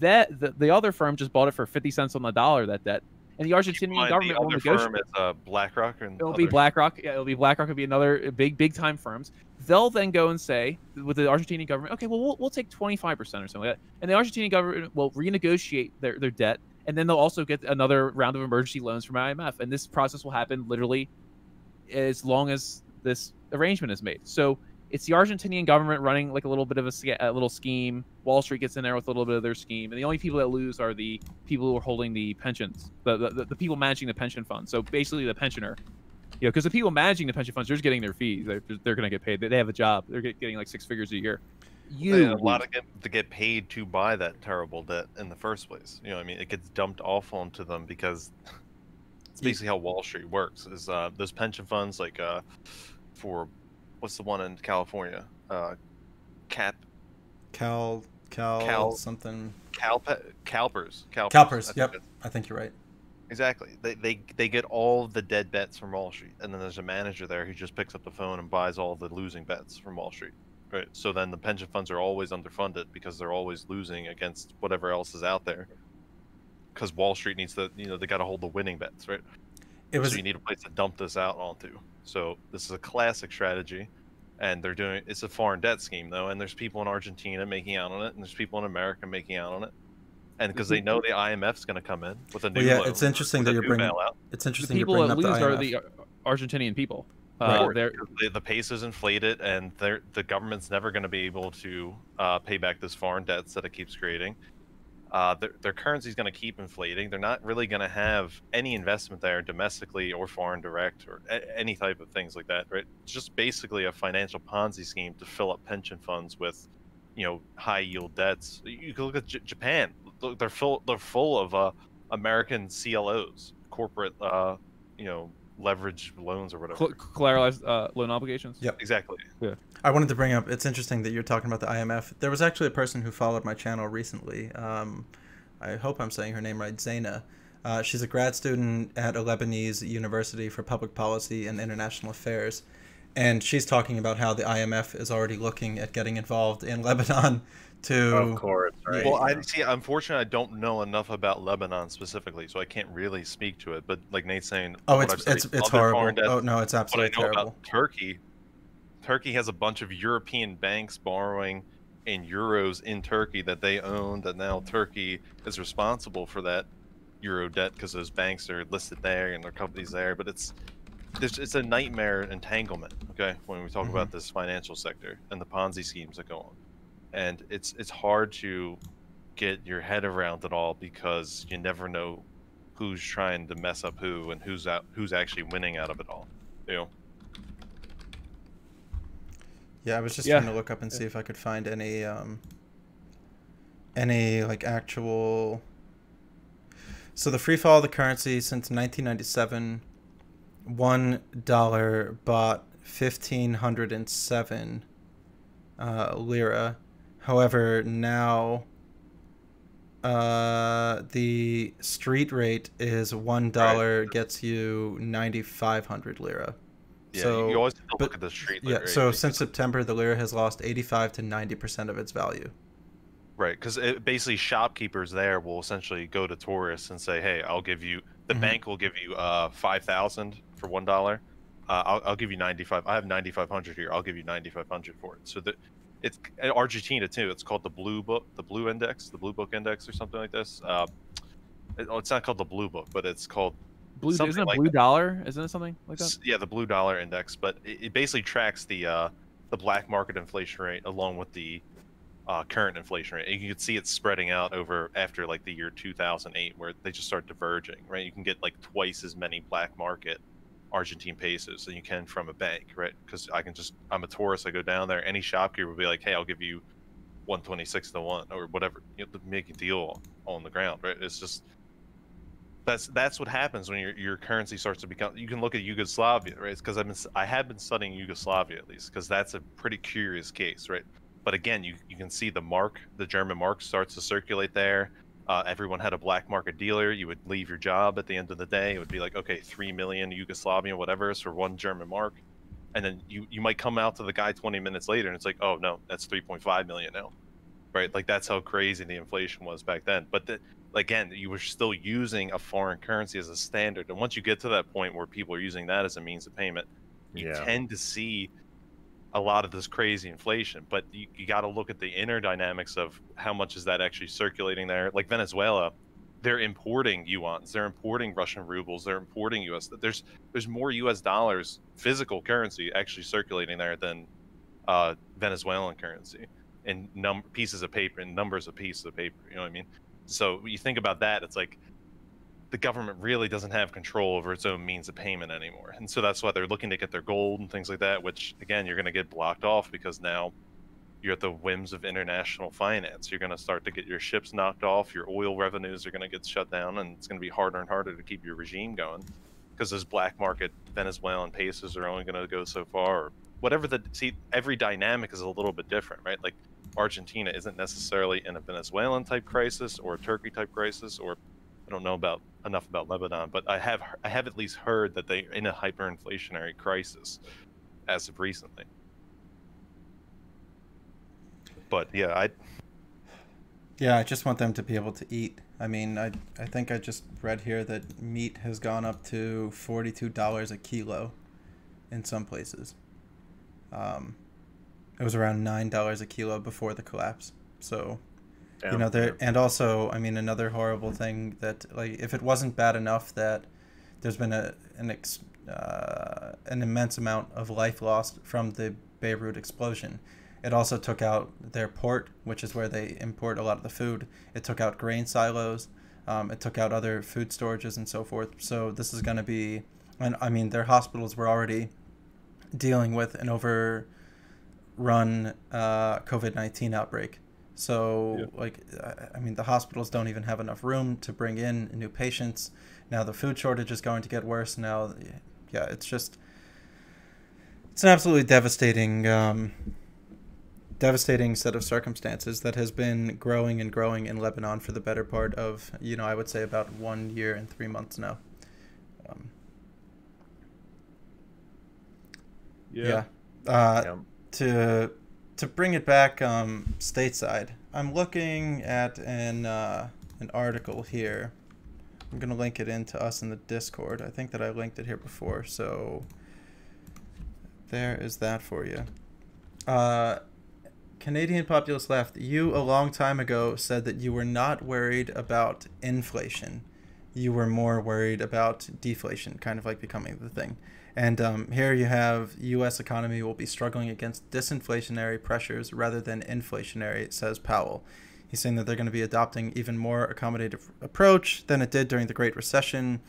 The other firm just bought it for 50 cents on the dollar, that debt. And the Argentinian government will negotiate. The other firm is BlackRock. It'll be BlackRock. Yeah, it'll be BlackRock. It'll be another big time firms. They'll then go and say with the Argentinian government, okay, well, we'll take 25% or something like that. And the Argentinian government will renegotiate their debt, and then they'll also get another round of emergency loans from IMF. And this process will happen literally as long as this arrangement is made. So it's the Argentinian government running like a little bit of a little scheme. Wall Street gets in there with a little bit of their scheme, and the only people that lose are the people who are holding the pensions, the people managing the pension fund. So basically, the pensioner, because the people managing the pension funds, they're just getting their fees. They're going to get paid. They have a job. They're getting like 6 figures a year. A lot of to get paid to buy that terrible debt in the first place. I mean, it gets dumped off onto them because it's basically how Wall Street works. Is those pension funds, like for what's the one in California? Cap Cal Cal something. CalPERS. CalPERS. Yep, I think you're right. Exactly. They get all the dead bets from Wall Street, and then there's a manager there who just picks up the phone and buys all the losing bets from Wall Street. Right. So then the pension funds are always underfunded because they're always losing against whatever else is out there. Because Wall Street needs to, they got to hold the winning bets, right? So you need a place to dump this out onto. So this is a classic strategy, and it's a foreign debt scheme though, and there's people in Argentina making out on it, and there's people in America making out on it. And because they know the IMF's going to come in with a new loan, it's interesting that you're bringing. Bailout. It's interesting the you're people bringing that up the lose IMF. are the Argentinian people. The peso's inflated, and the government's never going to be able to pay back this foreign debts that it keeps creating. Their currency's going to keep inflating. They're not really going to have any investment there, domestically or foreign direct, or any type of things like that. Right? It's just basically a financial Ponzi scheme to fill up pension funds with, high yield debts. You can look at Japan. They're full of American CLOs, corporate leverage loans or whatever. Collateralized loan obligations. Yep, exactly. Yeah. I wanted to bring up. It's interesting that you're talking about the IMF. There was actually a person who followed my channel recently. I hope I'm saying her name right. Zaina. She's a grad student at a Lebanese university for public policy and international affairs. And she's talking about how the IMF is already looking at getting involved in Lebanon to... Of course, right. Well, unfortunately, I don't know enough about Lebanon specifically, so I can't really speak to it. But like Nate's saying... Oh, it's horrible. Oh, no, it's absolutely terrible. terrible. About Turkey has a bunch of European banks borrowing in euros in Turkey that they own, that now Turkey is responsible for that euro debt because those banks are listed there and their companies there. But it's a nightmare entanglement, okay, when we talk about this financial sector and the Ponzi schemes that go on. And it's hard to get your head around it all because you never know who's trying to mess up who and who's actually winning out of it all. Yeah, I was just trying to look up and see if I could find any like actual. So the free fall of the currency since 1997, $1 bought 1,507 lira. However, now the street rate is $1 gets you 9,500 lira. Yeah, so, you always have to look at the street rate. Yeah, so since September, the lira has lost 85 to 90% of its value. Right, because basically shopkeepers there will essentially go to tourists and say, "Hey, I'll give you the bank will give you 5,000 for $1. I'll give you 95. I have 9,500 here. I'll give you 9,500 for it." So it's in Argentina too. It's called the Blue Book Index, or something like this. It's not called the Blue Book, but it's called Isn't it Blue Dollar? Isn't it something like that? Yeah, the Blue Dollar Index, but it basically tracks the black market inflation rate along with the current inflation rate. And you can see it spreading out after like the year 2008, where they just start diverging. Right, you can get like twice as many black market Argentine pesos than you can from a bank, right? Because I'm a tourist, I go down there, any shopkeeper will be like, "Hey, I'll give you 126 to 1 or whatever," to make a deal on the ground, right? It's just that's what happens when your currency starts to become. You can look at Yugoslavia, right? Because I have been studying Yugoslavia at least, because that's a pretty curious case, right? But again, you can see the German mark starts to circulate there. Everyone had a black market dealer. You would leave your job at the end of the day. It would be like, okay, 3 million Yugoslavian, whatever, is for 1 German mark. And then you might come out to the guy 20 minutes later and it's like, oh no, that's 3.5 million now, right? Like that's how crazy the inflation was back then. But again, you were still using a foreign currency as a standard. And once you get to that point where people are using that as a means of payment, you tend to see a lot of this crazy inflation. But you got to look at the inner dynamics of how much is that actually circulating there. Like Venezuela, they're importing yuans, they're importing Russian rubles, they're importing US. There's more US dollars, physical currency, actually circulating there than Venezuelan currency in pieces of paper, in numbers of pieces of paper. You know what I mean? So when you think about that, it's like the government really doesn't have control over its own means of payment anymore. And so that's why they're looking to get their gold and things like that, which again, you're going to get blocked off because now you're at the whims of international finance. You're going to start to get your ships knocked off. Your oil revenues are going to get shut down, and it's going to be harder and harder to keep your regime going because those black market Venezuelan pesos are only going to go so far, or whatever the see, every dynamic is a little bit different, right? Like Argentina isn't necessarily in a Venezuelan type crisis or a Turkey type crisis, or I don't know about enough about Lebanon, but I have at least heard that they're in a hyperinflationary crisis as of recently. But yeah, I just want them to be able to eat. I mean, I think I just read here that meat has gone up to $42 a kilo in some places. It was around $9 a kilo before the collapse. So, Damn. you know, there, and also, I mean, another horrible thing that, like, if it wasn't bad enough that there's been an immense amount of life lost from the Beirut explosion, it also took out their port, which is where they import a lot of the food. It took out grain silos. It took out other food storages and so forth. So this is going to be, and I mean, their hospitals were already dealing with an overrun COVID-19 outbreak. So, like, I mean, the hospitals don't even have enough room to bring in new patients. Now the food shortage is going to get worse. Now, yeah, it's an absolutely devastating set of circumstances that has been growing and growing in Lebanon for the better part of, you know, I would say about 1 year and 3 months now. To bring it back stateside, I'm looking at an article here. I'm going to link it in to us in the Discord. I think that I linked it here before, so there is that for you. Canadian Populist Left, you a long time ago said that you were not worried about inflation. You were more worried about deflation, kind of like becoming the thing. And here you have U.S. economy will be struggling against disinflationary pressures rather than inflationary, says Powell. He's saying that they're going to be adopting even more accommodative approach than it did during the Great Recession,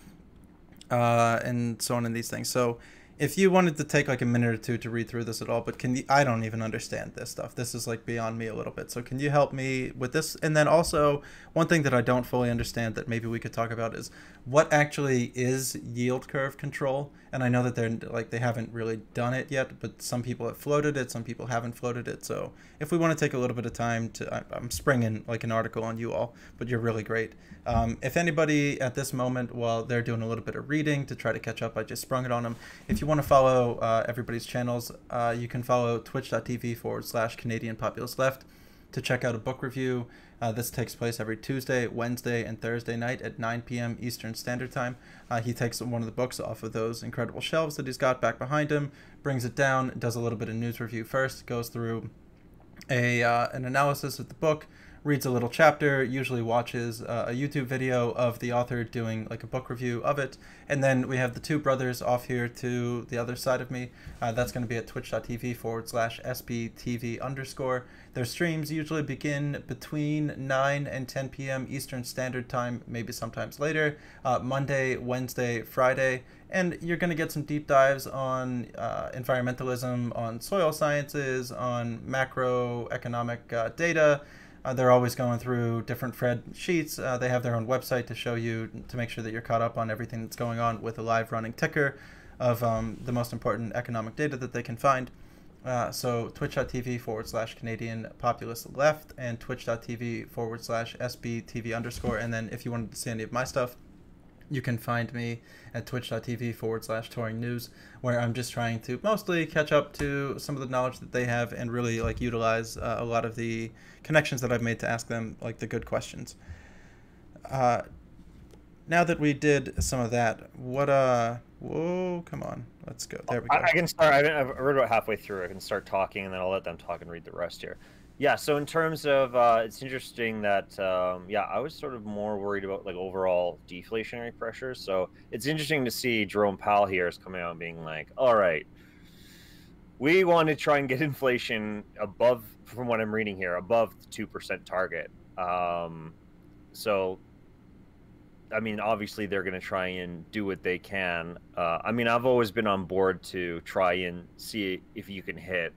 and so on and these things. So if you wanted to take like a minute or two to read through this at all, but I don't even understand this stuff. This is like beyond me a little bit. So can you help me with this? And then also one thing that I don't fully understand that maybe we could talk about is what actually is yield curve control. And I know that they haven't really done it yet, but some people have floated it, some people haven't floated it. So if we want to take a little bit of time I'm springing like an article on you all, but you're really great. If anybody at this moment, while they're doing a little bit of reading to try to catch up, I just sprung it on them. If you want to follow everybody's channels, you can follow twitch.tv/Canadian Populist Left to check out a book review. This takes place every Tuesday, Wednesday, and Thursday night at 9 p.m. Eastern Standard Time. He takes one of the books off of those incredible shelves that he's got back behind him, brings it down, does a little bit of news review first, goes through an analysis of the book, reads a little chapter, usually watches a YouTube video of the author doing like a book review of it, and then we have the two brothers off here to the other side of me. That's going to be at twitch.tv/SBTV_. Their streams usually begin between 9 and 10 p.m. Eastern Standard Time, maybe sometimes later, Monday, Wednesday, Friday, and you're going to get some deep dives on environmentalism, on soil sciences, on macroeconomic data. They're always going through different Fred sheets. They have their own website to show you, to make sure that you're caught up on everything that's going on with a live running ticker of the most important economic data that they can find. So twitch.tv/Canadian Populist Left and twitch.tv/SBTV_. And then if you wanted to see any of my stuff, you can find me at twitch.tv/Touring News, where I'm just trying to mostly catch up to some of the knowledge that they have and really like utilize a lot of the connections that I've made to ask them like the good questions. Now that we did some of that, whoa, come on, let's go. There we go. I can start. I've read about halfway through. I can start talking, and then I'll let them talk and read the rest here. Yeah, so in terms of, it's interesting that, I was sort of more worried about like overall deflationary pressures. So it's interesting to see Jerome Powell here is coming out and being like, all right, we want to try and get inflation above, from what I'm reading here, above the 2% target. So, I mean, obviously they're going to try and do what they can. I mean, I've always been on board to try and see if you can hit,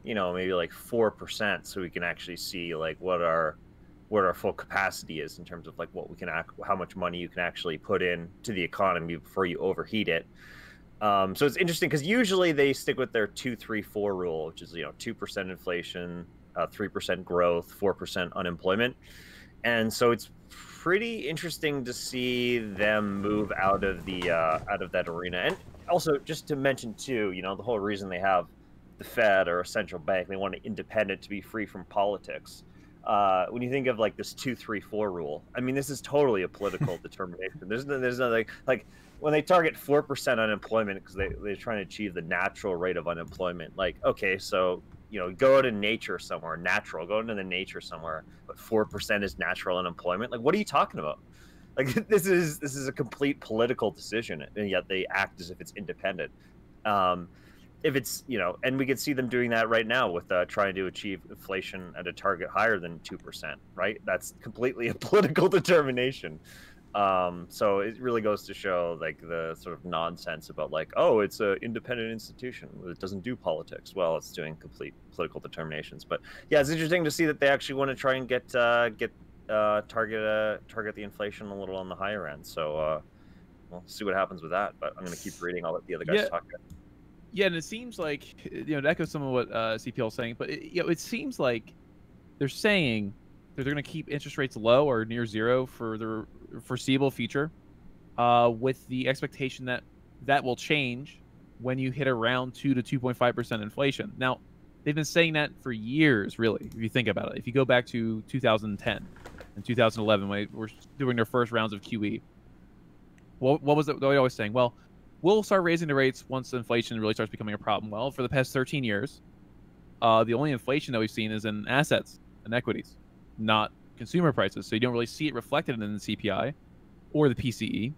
you know, maybe like 4%, so we can actually see like what our full capacity is in terms of like what we can how much money you can actually put in to the economy before you overheat it. So it's interesting because usually they stick with their 2-3-4 rule, which is 2% inflation, 3% growth, 4% unemployment, and so it's pretty interesting to see them move out of that arena. And also, just to mention too, the whole reason they have the Fed or a central bank, they want it independent to be free from politics. When you think of like this 2-3-4 rule, I mean, this is totally a political determination. There's nothing like when they target 4% unemployment because they're trying to achieve the natural rate of unemployment. Like, okay, so go to nature somewhere, go into the nature somewhere, but 4% is natural unemployment. Like, what are you talking about? Like, this is a complete political decision, and yet they act as if it's independent. If it's and we can see them doing that right now with trying to achieve inflation at a target higher than 2%, right? That's completely a political determination. So it really goes to show like the sort of nonsense about like, oh, it's an independent institution, it doesn't do politics. Well, it's doing complete political determinations. But yeah, it's interesting to see that they actually want to try and target the inflation a little on the higher end. So we'll see what happens with that. But I'm going to keep reading. I'll let the other guys talk. Yeah, and it seems like to echo some of what CPL is saying, but it seems like they're saying that they're going to keep interest rates low or near zero for the foreseeable future, with the expectation that that will change when you hit around 2 to 2.5% inflation. Now, they've been saying that for years, really, if you think about it. If you go back to 2010 and 2011, when they were doing their first rounds of QE, what was it? They were always saying, well, we'll start raising the rates once inflation really starts becoming a problem. Well, for the past 13 years, the only inflation that we've seen is in assets and equities, not consumer prices. So you don't really see it reflected in the CPI or the PCE.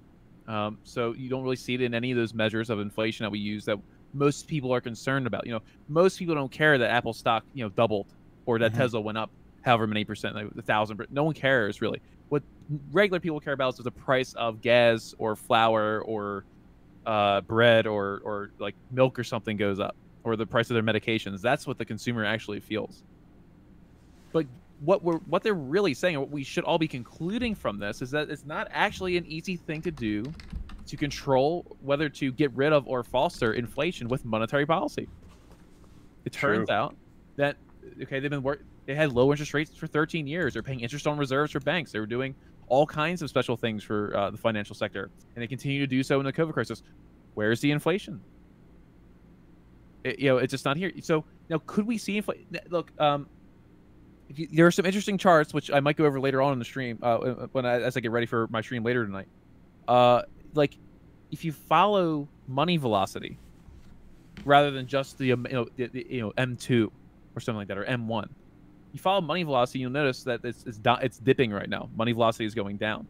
So you don't really see it in any of those measures of inflation that we use that most people are concerned about. Most people don't care that Apple stock, doubled or that Tesla went up however many percent, like 1,000. No one cares really. What regular people care about is the price of gas or flour or bread or like milk or something goes up, or the price of their medications. That's what the consumer actually feels. But what they're really saying, and what we should all be concluding from this, is that it's not actually an easy thing to do to control whether to get rid of or foster inflation with monetary policy. It turns out that they had low interest rates for 13 years. They're paying interest on reserves for banks. They were doing all kinds of special things for the financial sector, and they continue to do so in the COVID crisis. Where's the inflation? It's just not here. So now, could we see inflation? Look, there are some interesting charts which I might go over later on in the stream as I get ready for my stream later tonight. Like, if you follow money velocity rather than just the M2 or something like that, or M1. You follow money velocity, you'll notice that it's dipping right now. Money velocity is going down.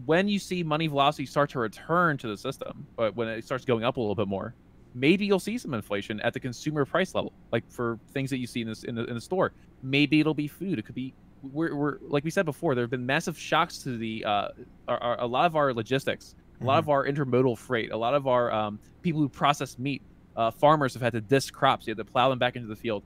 When you see money velocity start to return to the system, but when it starts going up a little bit more, maybe you'll see some inflation at the consumer price level, like for things that you see in the store. Maybe it'll be food. It could be we're like we said before. There have been massive shocks to the a lot of our logistics, a lot of our intermodal freight, a lot of our people who process meat. Farmers have had to disc crops. You had to plow them back into the field.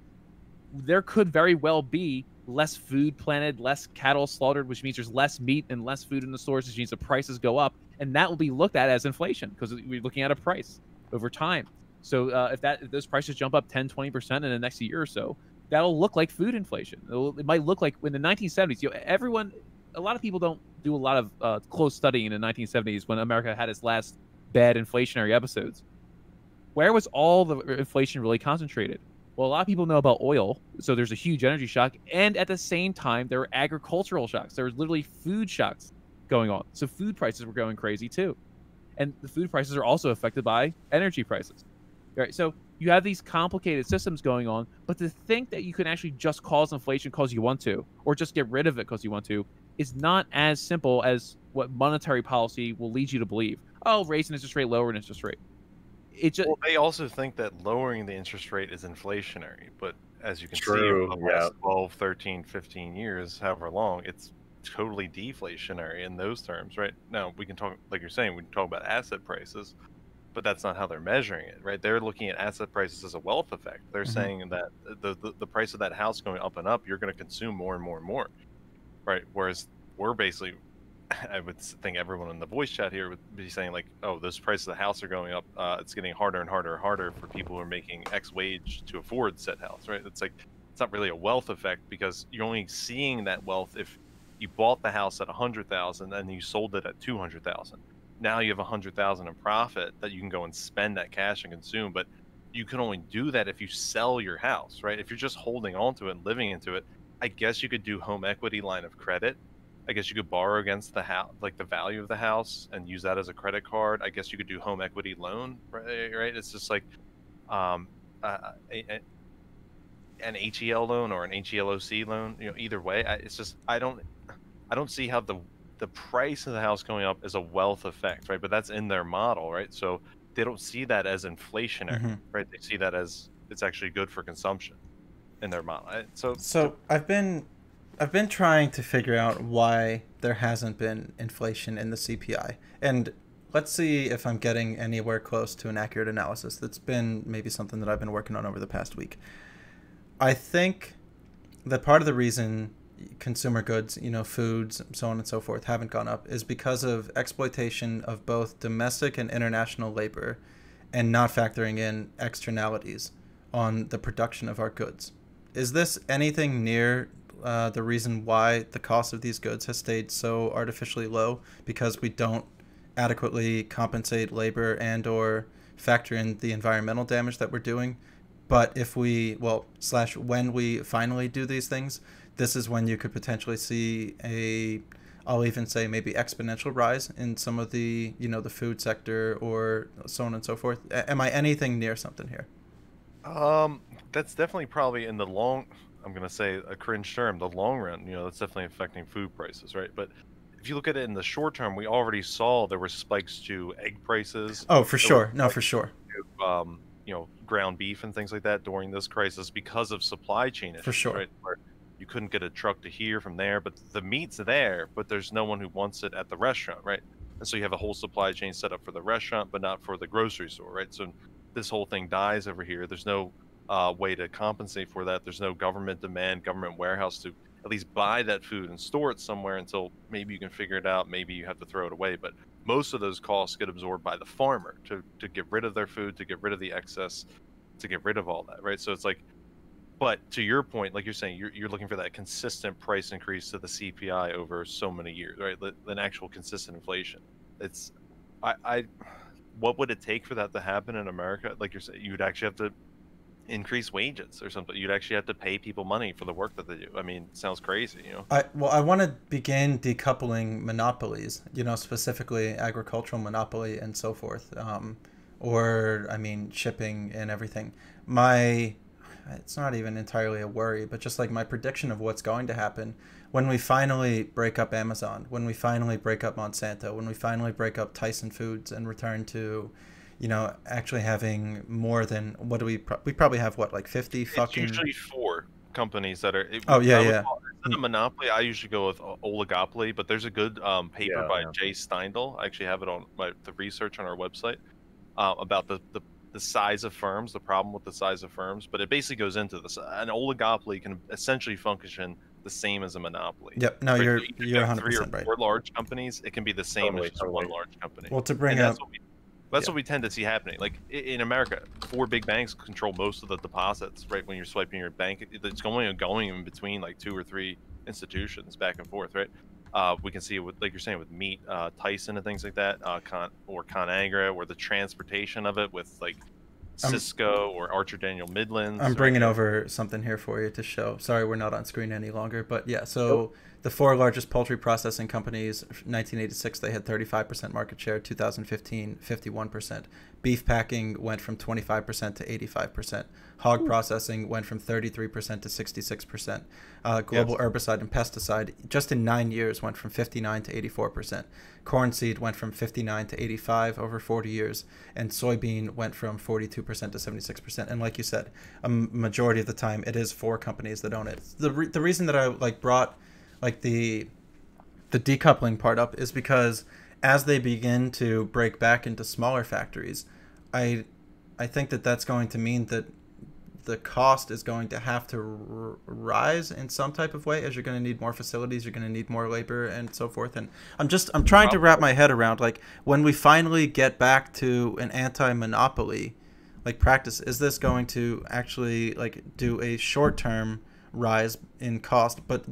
There could very well be less food planted, less cattle slaughtered, which means there's less meat and less food in the stores, which means the prices go up, and that will be looked at as inflation because we're looking at a price over time. So if those prices jump up 10-20% in the next year or so, that'll look like food inflation. It might look like in the 1970s. A lot of people don't do a lot of close studying in the 1970s when America had its last bad inflationary episodes. Where was all the inflation really concentrated? Well, a lot of people know about oil, so there's a huge energy shock, and at the same time, there were agricultural shocks. There were literally food shocks going on. So food prices were going crazy too. And the food prices are also affected by energy prices. Right? So you have these complicated systems going on, but to think that you can actually just cause inflation because you want to, or just get rid of it because you want to, is not as simple as what monetary policy will lead you to believe. Oh, raise an interest rate, lower an interest rate. Well, they also think that lowering the interest rate is inflationary, but as you can see, True, over the last 12, 13, 15 years, however long, it's totally deflationary in those terms, right? Now, we can talk, like you're saying, we can talk about asset prices, but that's not how they're measuring it, right? They're looking at asset prices as a wealth effect. They're saying that the price of that house going up and up, you're going to consume more and more and more, right? Whereas we're basically I would think everyone in the voice chat here would be saying like, oh, those prices of the house are going up. It's getting harder and harder and harder for people who are making X wage to afford said house, right? It's like, it's not really a wealth effect because you're only seeing that wealth if you bought the house at 100,000 and you sold it at 200,000. Now you have 100,000 in profit that you can go and spend that cash and consume, but you can only do that if you sell your house, right? If you're just holding on to it and living into it, I guess you could do home equity line of credit. I guess you could borrow against the house, like the value of the house, and use that as a credit card. I guess you could do home equity loan, right? It's just like um, an HEL loan or an HELOC loan. You know, either way, it's just I don't see how the price of the house going up is a wealth effect, right? But that's in their model, right? So they don't see that as inflationary, right? They see that as it's actually good for consumption in their model. So I've been trying to figure out why there hasn't been inflation in the CPI, and let's see if I'm getting anywhere close to an accurate analysis. That's been maybe something that I've been working on over the past week. I think that part of the reason consumer goods, foods, so on and so forth, haven't gone up is because of exploitation of both domestic and international labor and not factoring in externalities on the production of our goods. Is this anything near the reason why the cost of these goods has stayed so artificially low? Because we don't adequately compensate labor and or factor in the environmental damage that we're doing. But if when we finally do these things, this is when you could potentially see I'll even say maybe exponential rise in some of the, the food sector or so on and so forth. Am I anything near something here? That's definitely probably in the long, I'm going to say a cringe term, the long run, that's definitely affecting food prices, right? But if you look at it in the short term, we already saw there were spikes to egg prices. Oh, for sure. No, for sure. To, ground beef and things like that during this crisis because of supply chain issues, for sure. Right? Where you couldn't get a truck to here from there, but the meat's there, but there's no one who wants it at the restaurant, right? And so you have a whole supply chain set up for the restaurant, but not for the grocery store, right? So this whole thing dies over here. There's no way to compensate for that. There's no government demand, government warehouse to at least buy that food and store it somewhere until maybe you can figure it out. Maybe you have to throw it away, but most of those costs get absorbed by the farmer to get rid of their food, to get rid of the excess, to get rid of all that, right? So it's like, but to your point, like you're saying, you're looking for that consistent price increase to the CPI over so many years, right? An actual consistent inflation. It's, what would it take for that to happen in America? Like you're saying, you'd actually have to increase wages or something. You'd actually have to pay people money for the work that they do. I mean, it sounds crazy, I want to begin decoupling monopolies, specifically agricultural monopoly and so forth, or shipping and everything. It's not even entirely a worry, but just like my prediction of what's going to happen when we finally break up Amazon, when we finally break up Monsanto, when we finally break up Tyson Foods and return to, actually having more than, what do we probably have, like 50 fucking... It's usually 4 companies that are... Instead of monopoly, I usually go with oligopoly, but there's a good paper by Jay Steindl. I actually have it on the research on our website about the size of firms, the problem with the size of firms, but it basically goes into this. An oligopoly can essentially function the same as a monopoly. Yep. No, you're 100% 3 or 4 right. large companies, it can be the same as just one large company. Well, to bring up... That's what we tend to see happening. Like in America, 4 big banks control most of the deposits, right? When you're swiping your bank, it's going in between like 2 or 3 institutions back and forth, right? We can see it with, like you're saying, with meat, Tyson and things like that, ConAgra, or the transportation of it with like Cisco or Archer Daniel Midlands. I'm bringing over something here for you to show. Sorry, we're not on screen any longer, but yeah. So the 4 largest poultry processing companies, 1986, they had 35% market share. 2015, 51%. Beef packing went from 25% to 85%. Hog processing went from 33% to 66%. Global herbicide and pesticide, just in 9 years, went from 59 to 84%. Corn seed went from 59 to 85 over 40 years. And soybean went from 42% to 76%. And like you said, a majority of the time, it is 4 companies that own it. The reason that I brought the decoupling part up is because as they begin to break back into smaller factories, I think that that's going to mean that the cost is going to have to rise in some type of way, as you're going to need more facilities, you're going to need more labor and so forth. And I'm trying to wrap my head around, like, when we finally get back to an anti-monopoly like practice, is this going to actually like do a short-term rise in cost, but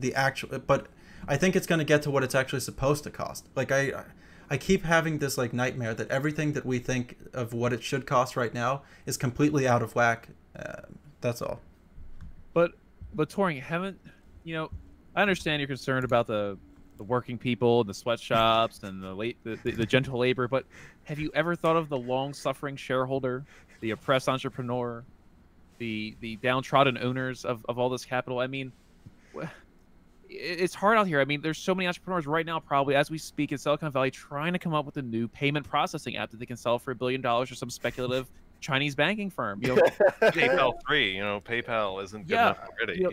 I think it's going to get to what it's actually supposed to cost. Like I keep having this like nightmare that everything that we think of what it should cost right now is completely out of whack. That's all. But Turing, I understand you're concerned about the working people, the sweatshops, and the gentle labor. But have you ever thought of the long-suffering shareholder, the oppressed entrepreneur, the downtrodden owners of all this capital? I mean, it's hard out here. I mean, there's so many entrepreneurs right now, probably as we speak in Silicon Valley, trying to come up with a new payment processing app that they can sell for $1 billion or some speculative Chinese banking firm. PayPal free. PayPal isn't good enough already.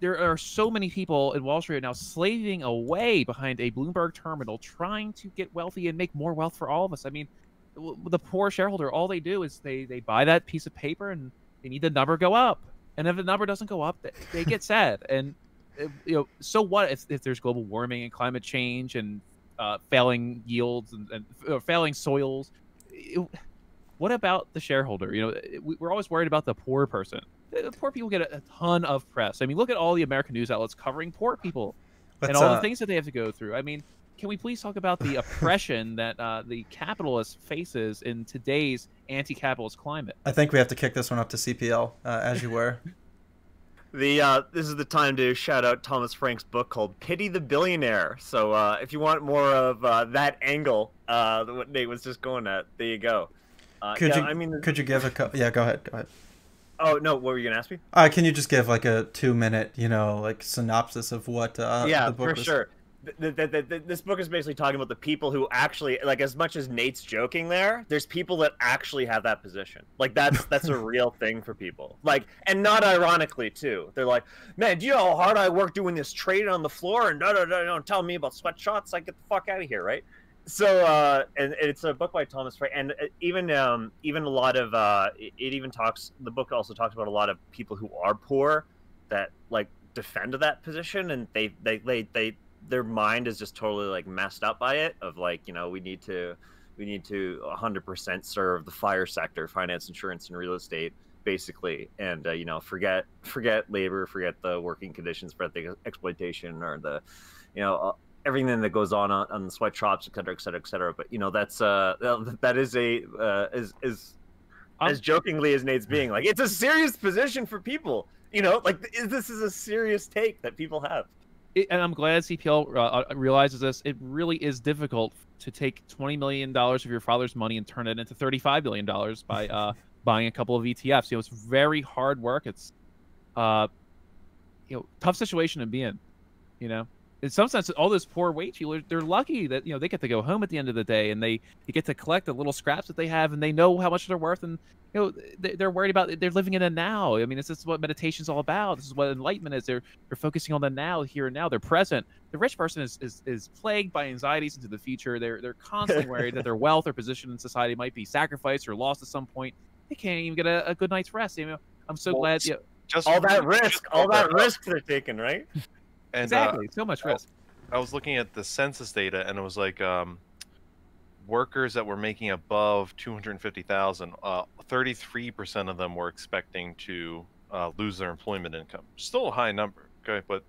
There are so many people in Wall Street right now slaving away behind a Bloomberg terminal, trying to get wealthy and make more wealth for all of us. I mean, the poor shareholder, all they do is they buy that piece of paper and they need the number go up. And if the number doesn't go up, they get sad. And so what if there's global warming and climate change and failing yields and failing soils? What about the shareholder? We're always worried about the poor person. The poor people get a ton of press. I mean, look at all the American news outlets covering poor people and all the things that they have to go through. I mean, can we please talk about the oppression that the capitalist faces in today's anti-capitalist climate? I think we have to kick this one up to CPL, as you were. This is the time to shout out Thomas Frank's book called Pity the Billionaire. So if you want more of that angle, what Nate was just going at, there you go. Could you give a yeah, go ahead. Oh no, what were you gonna ask me? Can you just give like a 2-minute, like synopsis of what the book was? For sure. This book is basically talking about the people who actually, like, as much as Nate's joking there's people that actually have that position. Like, that's a real thing for people. Like, and not ironically too. They're like, man, do you know how hard I work doing this trading on the floor? And don't tell me about sweatshots. Like, get the fuck out of here, right? So, and it's a book by Thomas Frank, and even a lot of the book also talks about a lot of people who are poor that like defend that position, and they their mind is just totally like messed up by it. Of like, we need to 100% serve the fire sector, finance, insurance, and real estate, basically, and forget labor, forget the working conditions, forget the exploitation or the everything that goes on the sweatshops, et cetera, et cetera, et cetera. But that is as jokingly as Nate's being, like, it's a serious position for people. Like, this is a serious take that people have. And I'm glad CPL realizes this. It really is difficult to take $20 million of your father's money and turn it into $35 billion by buying a couple of ETFs. It's very hard work. It's tough situation to be in. In some sense, all those poor wage people, they're lucky that they get to go home at the end of the day and they get to collect the little scraps that they have, and they know how much they're worth, and they're worried about, they're living in the now. I mean, this is what meditation's all about. This is what enlightenment is. They're focusing on the now, here and now. They're present. The rich person is plagued by anxieties into the future. They're constantly worried that their wealth or position in society might be sacrificed or lost at some point. They can't even get a good night's rest. I'm so glad. Just all that risk they're taking, right? And, exactly, so much risk. I was looking at the census data, and it was like workers that were making above 250,000. 33% of them were expecting to lose their employment income. Still a high number, okay, but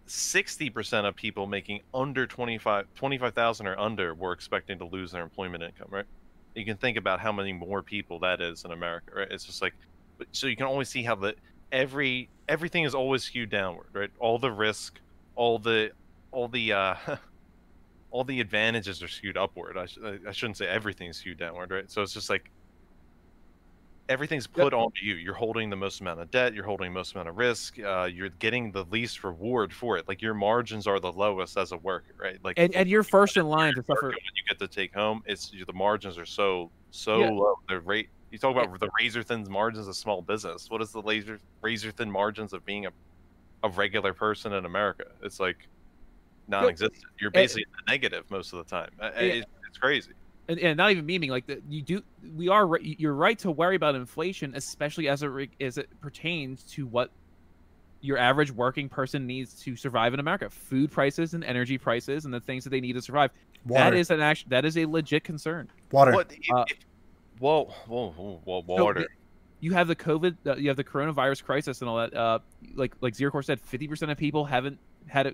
60% of people making under 25,000 or under were expecting to lose their employment income. Right? You can think about how many more people that is in America. Right? It's just like, so you can always see how everything is always skewed downward, right? All the risk, all the advantages are skewed upward. I shouldn't say everything is skewed downward, right? So it's just like everything's put onto you. You're holding the most amount of debt. You're holding the most amount of risk. You're getting the least reward for it. Like, your margins are the lowest as a worker, right? Like, and you're first in line to suffer. When you get to take home, the margins are so low. They're You talk about the razor thin margins of small business. What is the razor thin margins of being a regular person in America? It's like non-existent. You're basically in the negative most of the time. It's crazy. and not even memeing, like you're right to worry about inflation, especially as it pertains to what your average working person needs to survive in America: food prices and energy prices and the things that they need to survive. Water. That is a legit concern. Water. What? Whoa, water. So you have the you have the coronavirus crisis and all that. Like Zero Core said, 50% of people haven't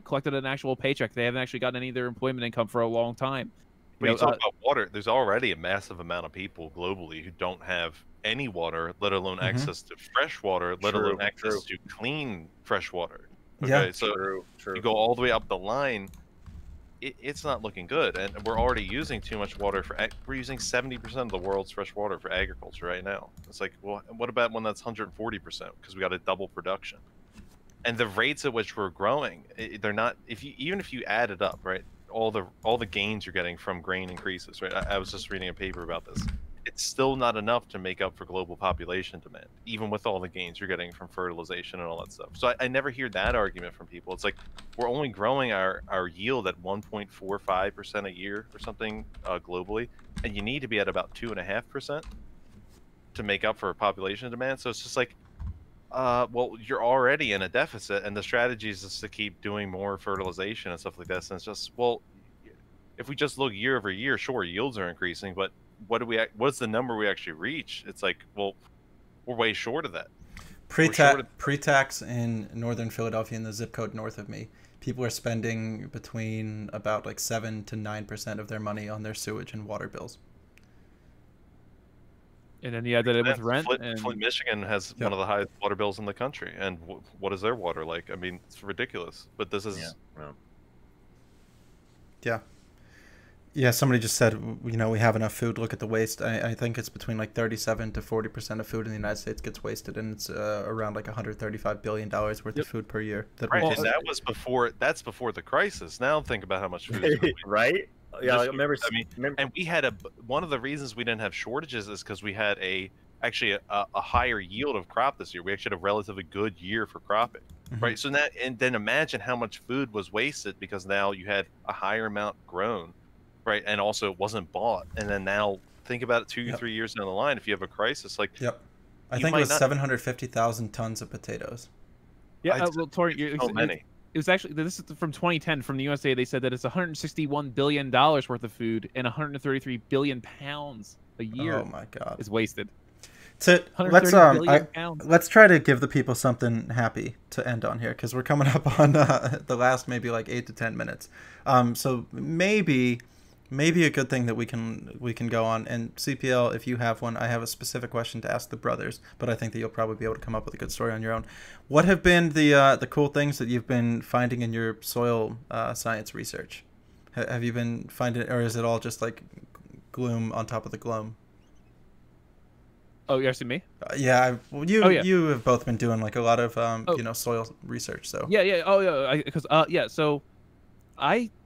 collected an actual paycheck. They haven't actually gotten any of their employment income for a long time. When you talk about water, there's already a massive amount of people globally who don't have any water, let alone access to fresh water, let alone access to clean fresh water. Okay, Yeah. so you go all the way up the line, it's not looking good, and we're already using too much water we're using 70% of the world's fresh water for agriculture right now. It's like, well, what about when that's 140%? Because we got to double production, and the rates at which we're growing, they're not. Even if you add it up, right? All the gains you're getting from grain increases, right? I was just reading a paper about this. It's still not enough to make up for global population demand, even with all the gains you're getting from fertilization and all that stuff. So I never hear that argument from people. It's like we're only growing our yield at 1.45% a year or something globally, and you need to be at about 2.5% to make up for population demand. So it's just like, well, you're already in a deficit, and the strategy is just to keep doing more fertilization and stuff like this. And it's just, well, if we just look year over year, sure, yields are increasing, but what's the number we actually reach? It's like, well, we're way short of that. Pre-tax in northern Philadelphia, in the zip code north of me, people are spending between about like 7 to 9% of their money on their sewage and water bills. And then you add that in with rent. Flint, Michigan has one of the highest water bills in the country. And what is their water like? I mean, it's ridiculous. But this is... Yeah, somebody just said, we have enough food. Look at the waste. I think it's between like 37 to 40% of food in the United States gets wasted, and it's around like $135 billion worth of food per year. Right, and that's before the crisis. Now think about how much food is going right? Yeah, I remember. And we had one of the reasons we didn't have shortages is because we had actually a higher yield of crop this year. We actually had a relatively good year for cropping, right? So then imagine how much food was wasted because now you had a higher amount grown, right? And also it wasn't bought. And then now think about it 2 or 3 years down the line, if you have a crisis, like I think it was 750,000 tons of potatoes. Yeah, well, Tori, so many. It was actually, this is from 2010 from the USA. They said that it's $161 billion worth of food and 133 billion pounds a year. Oh my God, is wasted. Let's try to give the people something happy to end on here, because we're coming up on the last maybe like 8 to 10 minutes. So maybe a good thing that we can go on. And CPL, if you have one, I have a specific question to ask the brothers, but I think that you'll probably be able to come up with a good story on your own. What have been the cool things that you've been finding in your soil science research? Have you been finding, or is it all just like gloom on top of the gloom? Oh, you're asking me? You have both been doing like a lot of soil research. So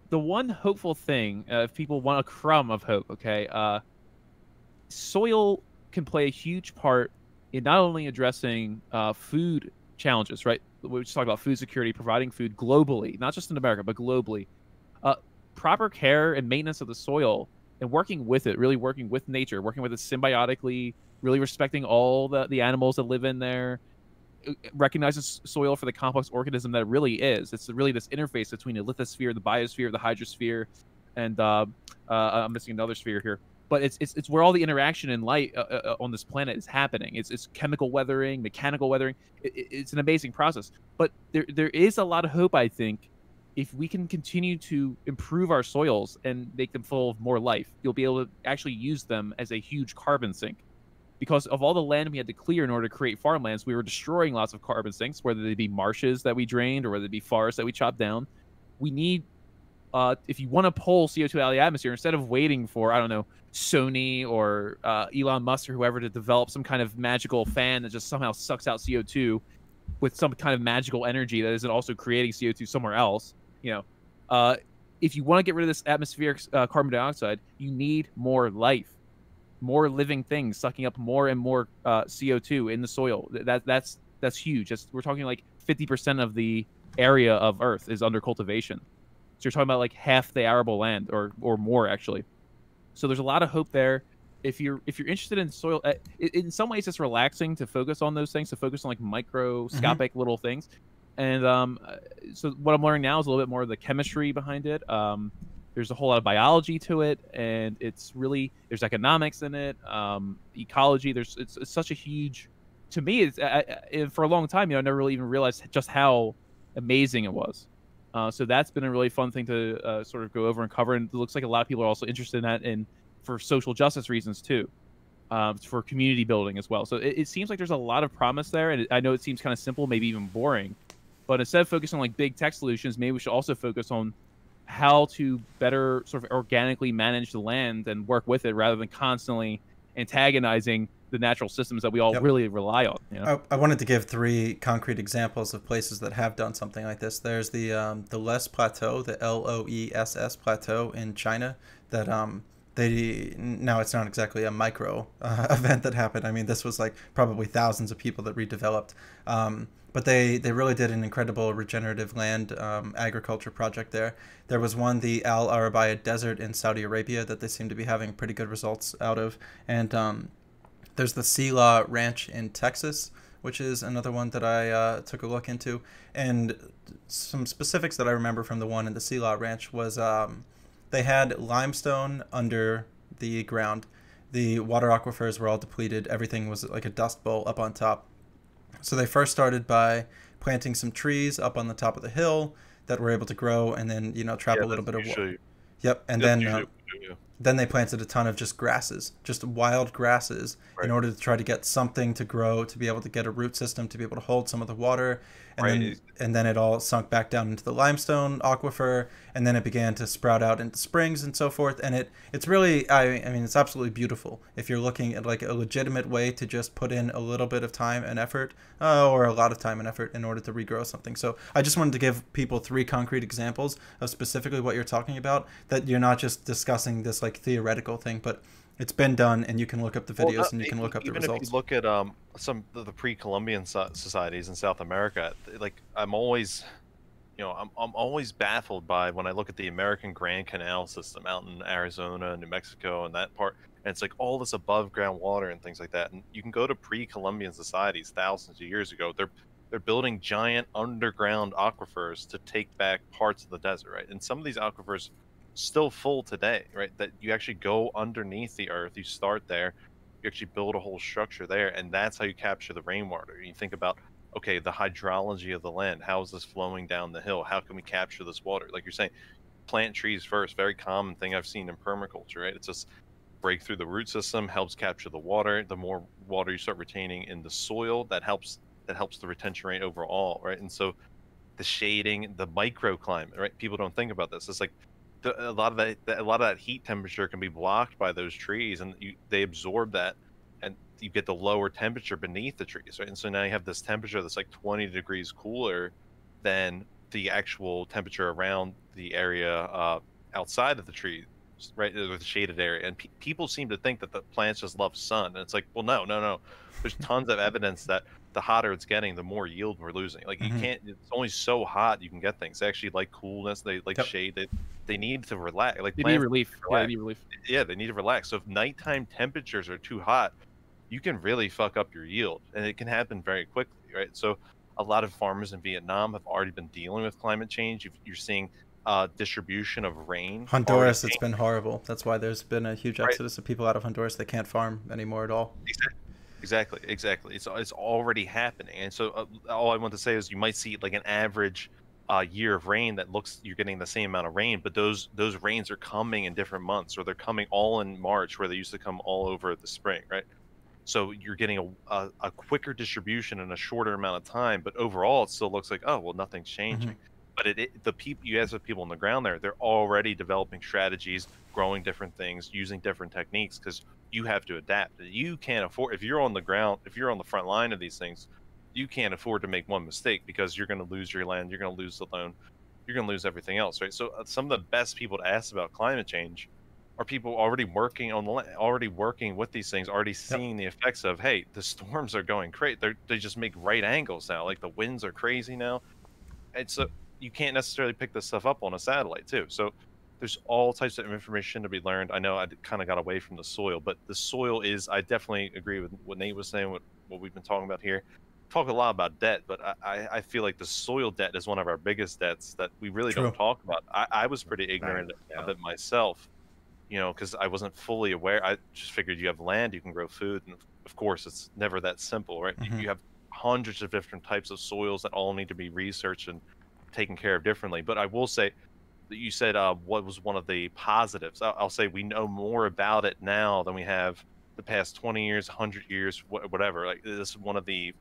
the one hopeful thing, if people want a crumb of hope, okay, soil can play a huge part in not only addressing food challenges, right? We just talked about food security, providing food globally, not just in America, but globally. Proper care and maintenance of the soil and working with it, really working with nature, working with it symbiotically, really respecting all the animals that live in there, recognizes soil for the complex organism that it really is. It's really this interface between the lithosphere, the biosphere, the hydrosphere, and I'm missing another sphere here. But it's where all the interaction in light on this planet is happening. It's chemical weathering, mechanical weathering. It's an amazing process. But there is a lot of hope, I think, if we can continue to improve our soils and make them full of more life. You'll be able to actually use them as a huge carbon sink. Because of all the land we had to clear in order to create farmlands, we were destroying lots of carbon sinks, whether they be marshes that we drained or whether they be forests that we chopped down. We need, if you want to pull CO2 out of the atmosphere, instead of waiting for, I don't know, Sony or Elon Musk or whoever to develop some kind of magical fan that just somehow sucks out CO2 with some kind of magical energy that isn't also creating CO2 somewhere else, if you want to get rid of this atmospheric carbon dioxide, you need more life. More living things sucking up more and more CO2 in the soil. That's huge. We're talking like 50% of the area of Earth is under cultivation. So you're talking about like half the arable land or more actually. So there's a lot of hope there. If you're interested in soil, in some ways it's relaxing to focus on those things, to focus on like microscopic little things. And so what I'm learning now is a little bit more of the chemistry behind it. There's a whole lot of biology to it, and there's economics in it, ecology. It's such a huge, to me, for a long time, I never really even realized just how amazing it was. So that's been a really fun thing to sort of go over and cover, and it looks like a lot of people are also interested in that, and for social justice reasons too, for community building as well. So it seems like there's a lot of promise there, and I know it seems kind of simple, maybe even boring, but instead of focusing on like big tech solutions, maybe we should also focus on how to better sort of organically manage the land and work with it rather than constantly antagonizing the natural systems that we all really rely on. I wanted to give 3 concrete examples of places that have done something like this. There's the Les Plateau, the LOESS Plateau in China, that now it's not exactly a micro event that happened. I mean, this was like probably thousands of people that redeveloped. But they really did an incredible regenerative land agriculture project there. There was one, the Al Arabiya Desert in Saudi Arabia, that they seem to be having pretty good results out of. And there's the Sela Ranch in Texas, which is another one that I took a look into. And some specifics that I remember from the one in the Sela Ranch was they had limestone under the ground. The water aquifers were all depleted. Everything was like a dust bowl up on top. So they first started by planting some trees up on the top of the hill that were able to grow, and then trap a little bit of water. Yep, and then they planted a ton of just grasses, just wild grasses, in order to try to get something to grow, to be able to get a root system, to be able to hold some of the water. And then it all sunk back down into the limestone aquifer, and then it began to sprout out into springs and so forth. And it's really, I mean, it's absolutely beautiful if you're looking at like a legitimate way to just put in a little bit of time and effort, or a lot of time and effort in order to regrow something. So I just wanted to give people 3 concrete examples of specifically what you're talking about, that you're not just discussing this like theoretical thing, but it's been done, and you can look up the videos and you can look up the results. Even if you look at some of the pre-Columbian societies in South America, like I'm always baffled by when I look at the American Grand Canal system out in Arizona, New Mexico, and that part, and it's like all this above ground water and things like that. And you can go to pre-Columbian societies thousands of years ago. They're building giant underground aquifers to take back parts of the desert, right? And some of these aquifers still full today, right? That you actually go underneath the earth, you start there, you actually build a whole structure there, and that's how you capture the rainwater. You think about, okay, the hydrology of the land, how is this flowing down the hill, how can we capture this water? Like you're saying, plant trees first, very common thing I've seen in permaculture, right? It's just break through the root system, helps capture the water. The more water you start retaining in the soil, that helps the retention rate overall, right? And so the shading, the microclimate, right? People don't think about this. It's like a lot of that heat temperature can be blocked by those trees, and they absorb that, and you get the lower temperature beneath the trees, right? And so now you have this temperature that's like 20 degrees cooler than the actual temperature around the area outside of the tree, right, or the shaded area. And people seem to think that the plants just love sun, and it's like, well, no. There's tons of evidence that the hotter it's getting, the more yield we're losing. Like you can't, it's only so hot you can get things. They actually like coolness, they like shade, they need to relax. Like they need relief. Yeah, they need relief. Yeah, they need to relax. So if nighttime temperatures are too hot, you can really fuck up your yield, and it can happen very quickly, right? So a lot of farmers in Vietnam have already been dealing with climate change. You're seeing distribution of rain. Honduras, it's been horrible. That's why there's been a huge exodus of people out of Honduras. They can't farm anymore at all. Exactly. It's already happening. And so all I want to say is you might see like an average year of rain that looks you're getting the same amount of rain, but those rains are coming in different months, or they're coming all in March where they used to come all over the spring, right? So you're getting a quicker distribution in a shorter amount of time, but overall it still looks like, oh, well, nothing's changing. But the people, you ask the people on the ground there, they're already developing strategies, growing different things, using different techniques, because you have to adapt. You can't afford, if you're on the ground, if you're on the front line of these things, you can't afford to make one mistake, because you're going to lose your land, you're going to lose the loan, you're going to lose everything else, right? So some of the best people to ask about climate change are people already working on the land, already working with these things, already seeing the effects of, hey, the storms are going crazy. They just make right angles now. Like the winds are crazy now. And so you can't necessarily pick this stuff up on a satellite too. So There's all types of information to be learned. I know I kind of got away from the soil, but the soil is, I definitely agree with what Nate was saying, what we've been talking about here. Talk a lot about debt, but I feel like the soil debt is one of our biggest debts that we really True. don't talk about. I was pretty ignorant Yeah. of it myself, you know, because I wasn't fully aware. I just figured you have land, you can grow food, and of course, it's never that simple, right? Mhm. You have hundreds of different types of soils that all need to be researched and taken care of differently. But I will say that you said what was one of the positives. I'll say we know more about it now than we have the past 20 years, 100 years, whatever. Like this is one of the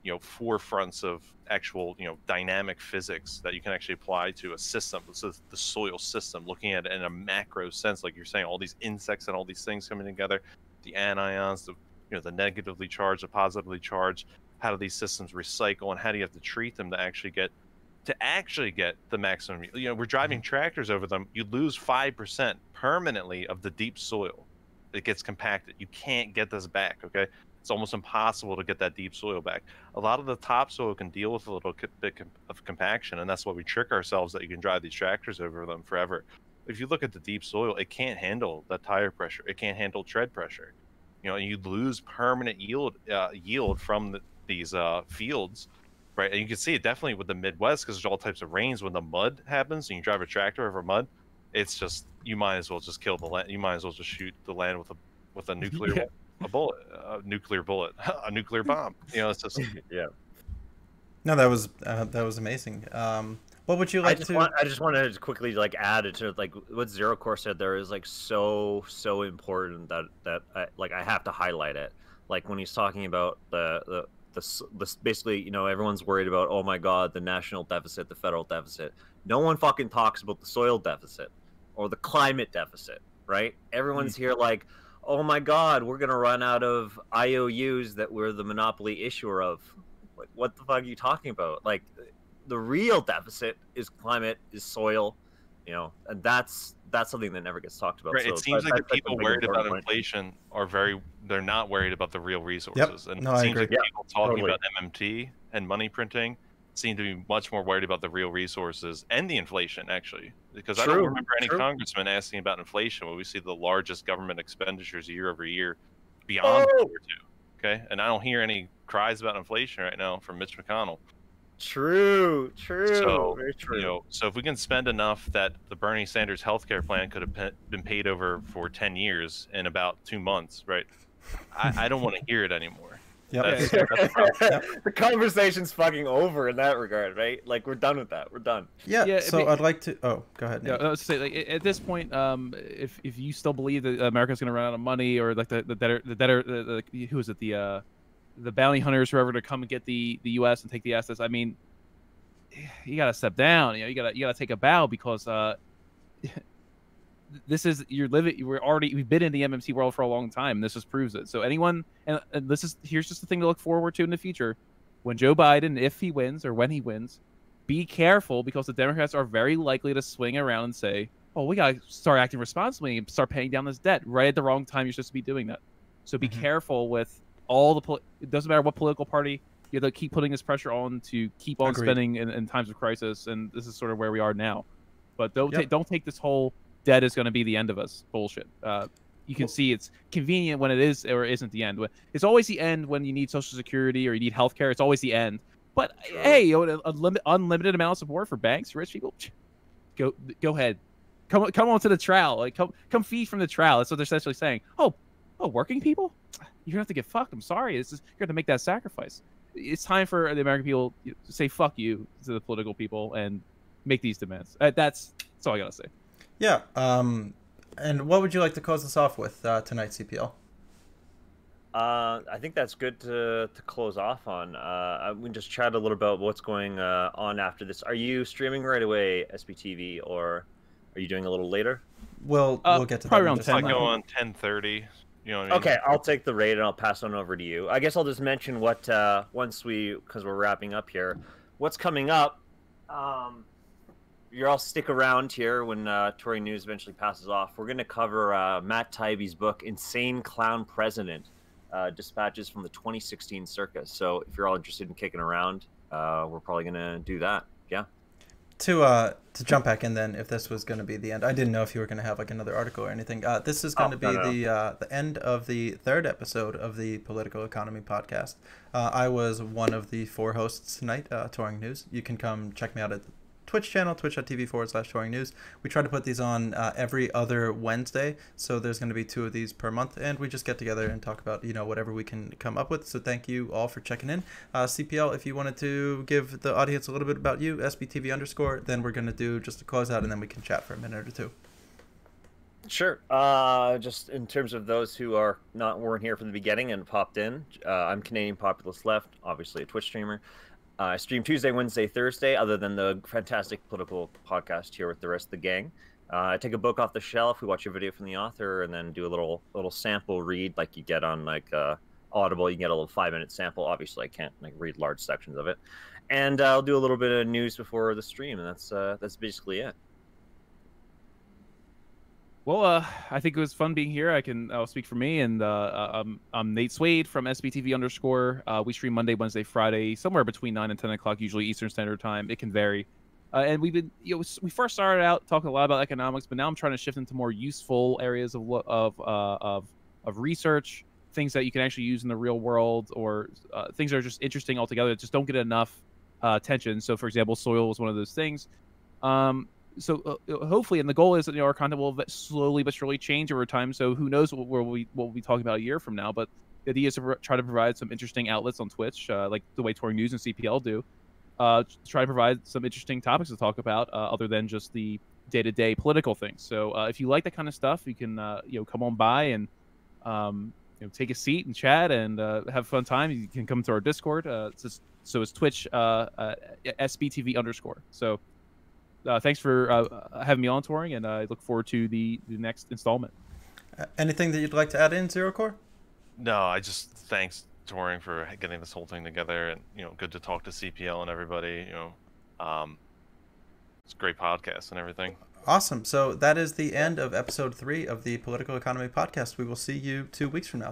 forefronts of actual dynamic physics that you can actually apply to a system. So the soil system, looking at it in a macro sense, like you're saying, all these insects and all these things coming together, the anions, the negatively charged, the positively charged. How do these systems recycle, and how do you have to treat them to actually get the maximum? We're driving tractors over them. You lose 5% permanently of the deep soil. It gets compacted. You can't get this back. Okay. It's almost impossible to get that deep soil back. A lot of the topsoil can deal with a little bit of compaction, and that's why we trick ourselves that you can drive these tractors over them forever. If you look at the deep soil, it can't handle that tire pressure. It can't handle tread pressure. And you lose permanent yield from these fields, right? And you can see it definitely with the Midwest, because there's all types of rains. When the mud happens and you drive a tractor over mud, it's just, you might as well just kill the land. You might as well just shoot the land with a nuclear a nuclear bomb. It's just Yeah. No, that was amazing. What would you like to? I just wanted to quickly add it to what Zero Core said there is so important that I have to highlight it. Like when he's talking about the basically, everyone's worried about, oh my God, the national deficit, the federal deficit. No one fucking talks about the soil deficit or the climate deficit, right? Everyone's here like, oh my God, we're gonna run out of IOUs that we're the monopoly issuer of. Like, what the fuck are you talking about? Like, the real deficit is climate, is soil, and that's something that never gets talked about. right. So It seems like the people worried about point. inflation they're not worried about the real resources. And No, it I seems agree. like people talking totally. about MMT and money printing seem to be much more worried about the real resources and the inflation, actually. Because I don't True, remember any true. congressman asking about inflation when we see the largest government expenditures year over year beyond World War II. Okay, and I don't hear any cries about inflation right now from Mitch McConnell. True. So, Very true. so if we can spend enough that the Bernie Sanders healthcare plan could have been paid over for 10 years in about 2 months, right? I don't want to hear it anymore. Yep. That's the problem. The conversation's fucking over in that regard, right? Like, we're done with that. We're done. Yeah. So I'd like to. Oh, go ahead. Yeah, Nate. I was say at this point, if you still believe that America's going to run out of money, or like the debtor, who is it, the bounty hunters, whoever, to come and get the U.S. and take the assets, I mean, you got to step down. You got to take a bow, because this is we've been in the MMT world for a long time, and this just proves it. So anyone, and here's just the thing to look forward to in the future: when Joe Biden, if he wins or when he wins, be careful, because the Democrats are very likely to swing around and say, "Oh, we got to start acting responsibly and start paying down this debt right at the wrong time. You're supposed to be doing that." So be careful with all the. It doesn't matter what political party. You have to keep putting this pressure on to keep on spending in times of crisis, and this is sort of where we are now. But don't take this whole debt is going to be the end of us bullshit. You can see it's convenient when it is or isn't the end. It's always the end when you need Social Security or you need healthcare. It's always the end. But hey, unlimited amount of support for banks, rich people. Go ahead, come on to the trowel. Like come feed from the trowel. That's what they're essentially saying. Oh, working people, you're gonna have to get fucked. I'm sorry, you're gonna have to make that sacrifice. It's time for the American people to say fuck you to the political people and make these demands. That's all I gotta say. Yeah. And what would you like to close us off with tonight, CPL? I think that's good to close off on. We just chat a little about what's going on after this. Are you streaming right away, SBTV, or are you doing a little later? We'll get to probably that. around 10. I go on 10:30. You know what I mean? Okay, I'll take the raid and I'll pass on over to you. I guess I'll just mention what because we're wrapping up here, what's coming up. You'll all stick around here when Tory News eventually passes off. We're going to cover Matt Taibbi's book, Insane Clown President, Dispatches from the 2016 Circus. So if you're all interested in kicking around, we're probably going to do that. Yeah. To jump back in then, if this was going to be the end, I didn't know if you were going to have like another article or anything. This is going to be the end of the third episode of the Political Economy podcast. I was one of the 4 hosts tonight, Touring News. You can come check me out at the Twitch channel, twitch.tv/Touring News. We try to put these on every other Wednesday, so there's going to be 2 of these per month, and we just get together and talk about, whatever we can come up with. So thank you all for checking in. CPL, if you wanted to give the audience a little bit about you, SBTV_, then we're going to do just a closeout, and then we can chat for a minute or 2. Sure. Just in terms of those who weren't here from the beginning and popped in, I'm Canadian Populist Left, obviously a Twitch streamer. I stream Tuesday, Wednesday, Thursday, other than the fantastic political podcast here with the rest of the gang. I take a book off the shelf, we watch a video from the author, and then do a little sample read like you get on Audible. You can get a little 5-minute sample. Obviously, I can't read large sections of it. And I'll do a little bit of news before the stream, and that's basically it. Well, I think it was fun being here. I'll speak for me, and I'm Nate Swade from SBTV_. We stream Monday, Wednesday, Friday, somewhere between 9 and 10 o'clock, usually Eastern Standard Time. It can vary. And we've been, we first started out talking a lot about economics, but now I'm trying to shift into more useful areas of research, things that you can actually use in the real world, or things that are just interesting altogether that just don't get enough attention. So, for example, soil was one of those things. So hopefully, and the goal is that our content will slowly but surely change over time. So who knows what we'll be talking about a year from now? But the idea is to try to provide some interesting outlets on Twitch, like the way Touring News and CPL do. Try to provide some interesting topics to talk about, other than just the day-to-day political things. So if you like that kind of stuff, you can come on by and take a seat and chat and have a fun time. You can come to our Discord. So it's Twitch SBTV_. So. Thanks for having me on, Touring, and I look forward to the next installment. Anything that you'd like to add in, Zero Core? No, I just thanks Touring for getting this whole thing together, and good to talk to CPL and everybody. It's a great podcast and everything. Awesome. So that is the end of episode 3 of the Political Economy podcast. We will see you 2 weeks from now.